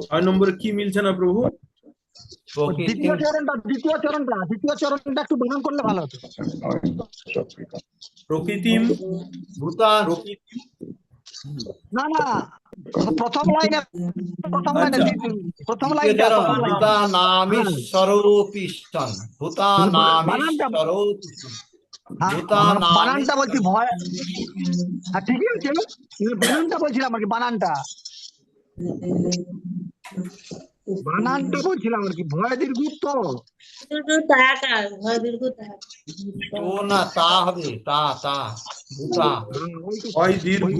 [SPEAKER 1] ছয় নম্বরে কি মিলছে না প্রভু?
[SPEAKER 9] দ্বিতীয় চরণটা একটু বানান করলে ভালো হতো।
[SPEAKER 1] প্রকৃতিম
[SPEAKER 8] ভূতান
[SPEAKER 9] না না প্রথম লাইনে
[SPEAKER 1] আচ্ছা।
[SPEAKER 9] প্রথম লাইনটা
[SPEAKER 8] ভূতানামিশ্বরূপিষ্ঠন ভূতানামিশ্বরূপিষ্ঠন
[SPEAKER 9] বানানটা বলছি ভয়। হ্যাঁ ঠিকই আছে, বানানটা বলছিলাম আর কি। বানানটা বলছিলাম আর কি। ভয় দীর্ঘ তো
[SPEAKER 3] তাকার ভয় দীর্ঘ তাকার
[SPEAKER 8] তো না তা হবে তা তা ভূতা
[SPEAKER 1] হয় দীর্ঘ,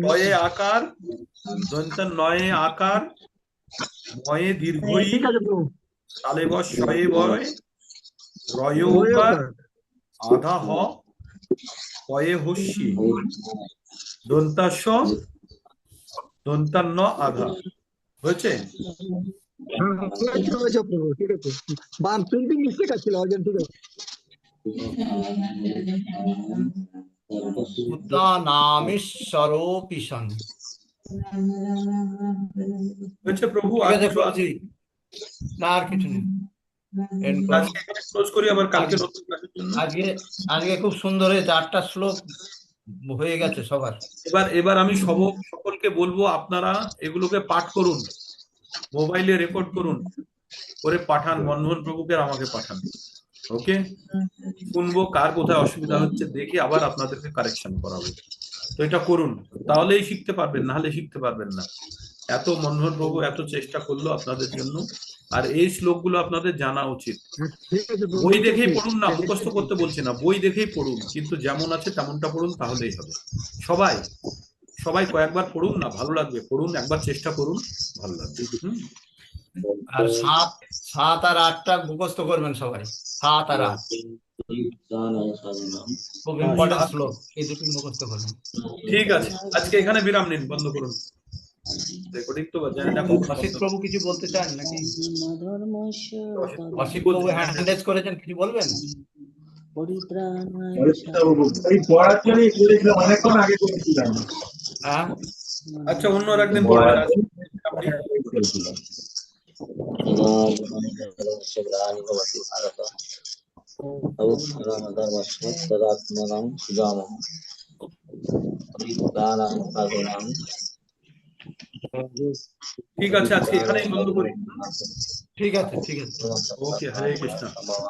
[SPEAKER 1] ভয়ে আকার, দন্ত নয়ে আকার, ময়ে দীর্ঘই,
[SPEAKER 9] ঠিক আছে প্রভু।
[SPEAKER 1] তালে বস শয়ে বয়, রয় উকার, আধা হ, পয়ে হস্যি, দন্তাস্য, দন্তান্ন আধা। হয়েছে?
[SPEAKER 9] হয়েছে প্রভু, ঠিক আছে। প্রিন্টিং মিস্টেক আছে অর্জন, ঠিক আছে।
[SPEAKER 8] ভূতানামিশ্বরূপিষ্ঠন
[SPEAKER 1] হয়েছে প্রভু?
[SPEAKER 8] ঠিক আছে বলছি না, আর কিছু নেই।
[SPEAKER 1] আজকে এখানে ক্লোজ করি, আবার কালকে নতুন ক্লাসের জন্য।
[SPEAKER 8] আজকে খুব সুন্দর হয়েছে, 8টা শ্লোক হয়ে গেছে সবার।
[SPEAKER 1] এবার আমি সকলকে বলবো, আপনারা এগুলোকে পাঠ করুন, মোবাইলে রেকর্ড করুন, করে পাঠান, মনমোহন প্রভুকে আর আমাকে পাঠান। ওকে, শুনবো কার কোথায় অসুবিধা হচ্ছে, দেখে আবার আপনাদেরকে কারেকশন করাবো। তো এটা করুন, তাহলেই শিখতে পারবেন, নাহলে শিখতে পারবেন না। এত মনমোহন প্রভু এত চেষ্টা করলো আপনাদের জন্য, আর এই শ্লোকগুলো আপনাদের জানা উচিত। বই দেখেই পড়ুন না, মুখস্থ করতে বলছি না, বই দেখেই পড়ুন, কিন্তু যেমন আছে তেমনটা পড়ুন, তাহলেই হবে। সবাই কয়েকবার পড়ুন না, ভালো লাগবে। পড়ুন, একবার চেষ্টা করুন, ভালো লাগবে।
[SPEAKER 8] আর 7 আর 8টা মুখস্থ করবেন সবাই। 7 আর 8 খুব ইম্পর্টেন্ট শ্লোক, এই দুটো মুখস্থ করবেন।
[SPEAKER 1] ঠিক আছে, আজকে এখানে বিরাম নিন, বন্ধ করুন রেকর্ডিং। তো জানি না
[SPEAKER 8] অসিত প্রভু কিছু বলতে চান নাকি? অসিত প্রভু হ্যান্ড রেজ করেছেন, কিছু বলবেন? হ্যাঁ
[SPEAKER 1] আচ্ছা, অন্য একদিন পড়বেন। ঠিক আছে, আজকে এখানেই বন্ধ করি।
[SPEAKER 8] ঠিক আছে, ঠিক আছে।
[SPEAKER 1] ওকে, হরে কৃষ্ণ।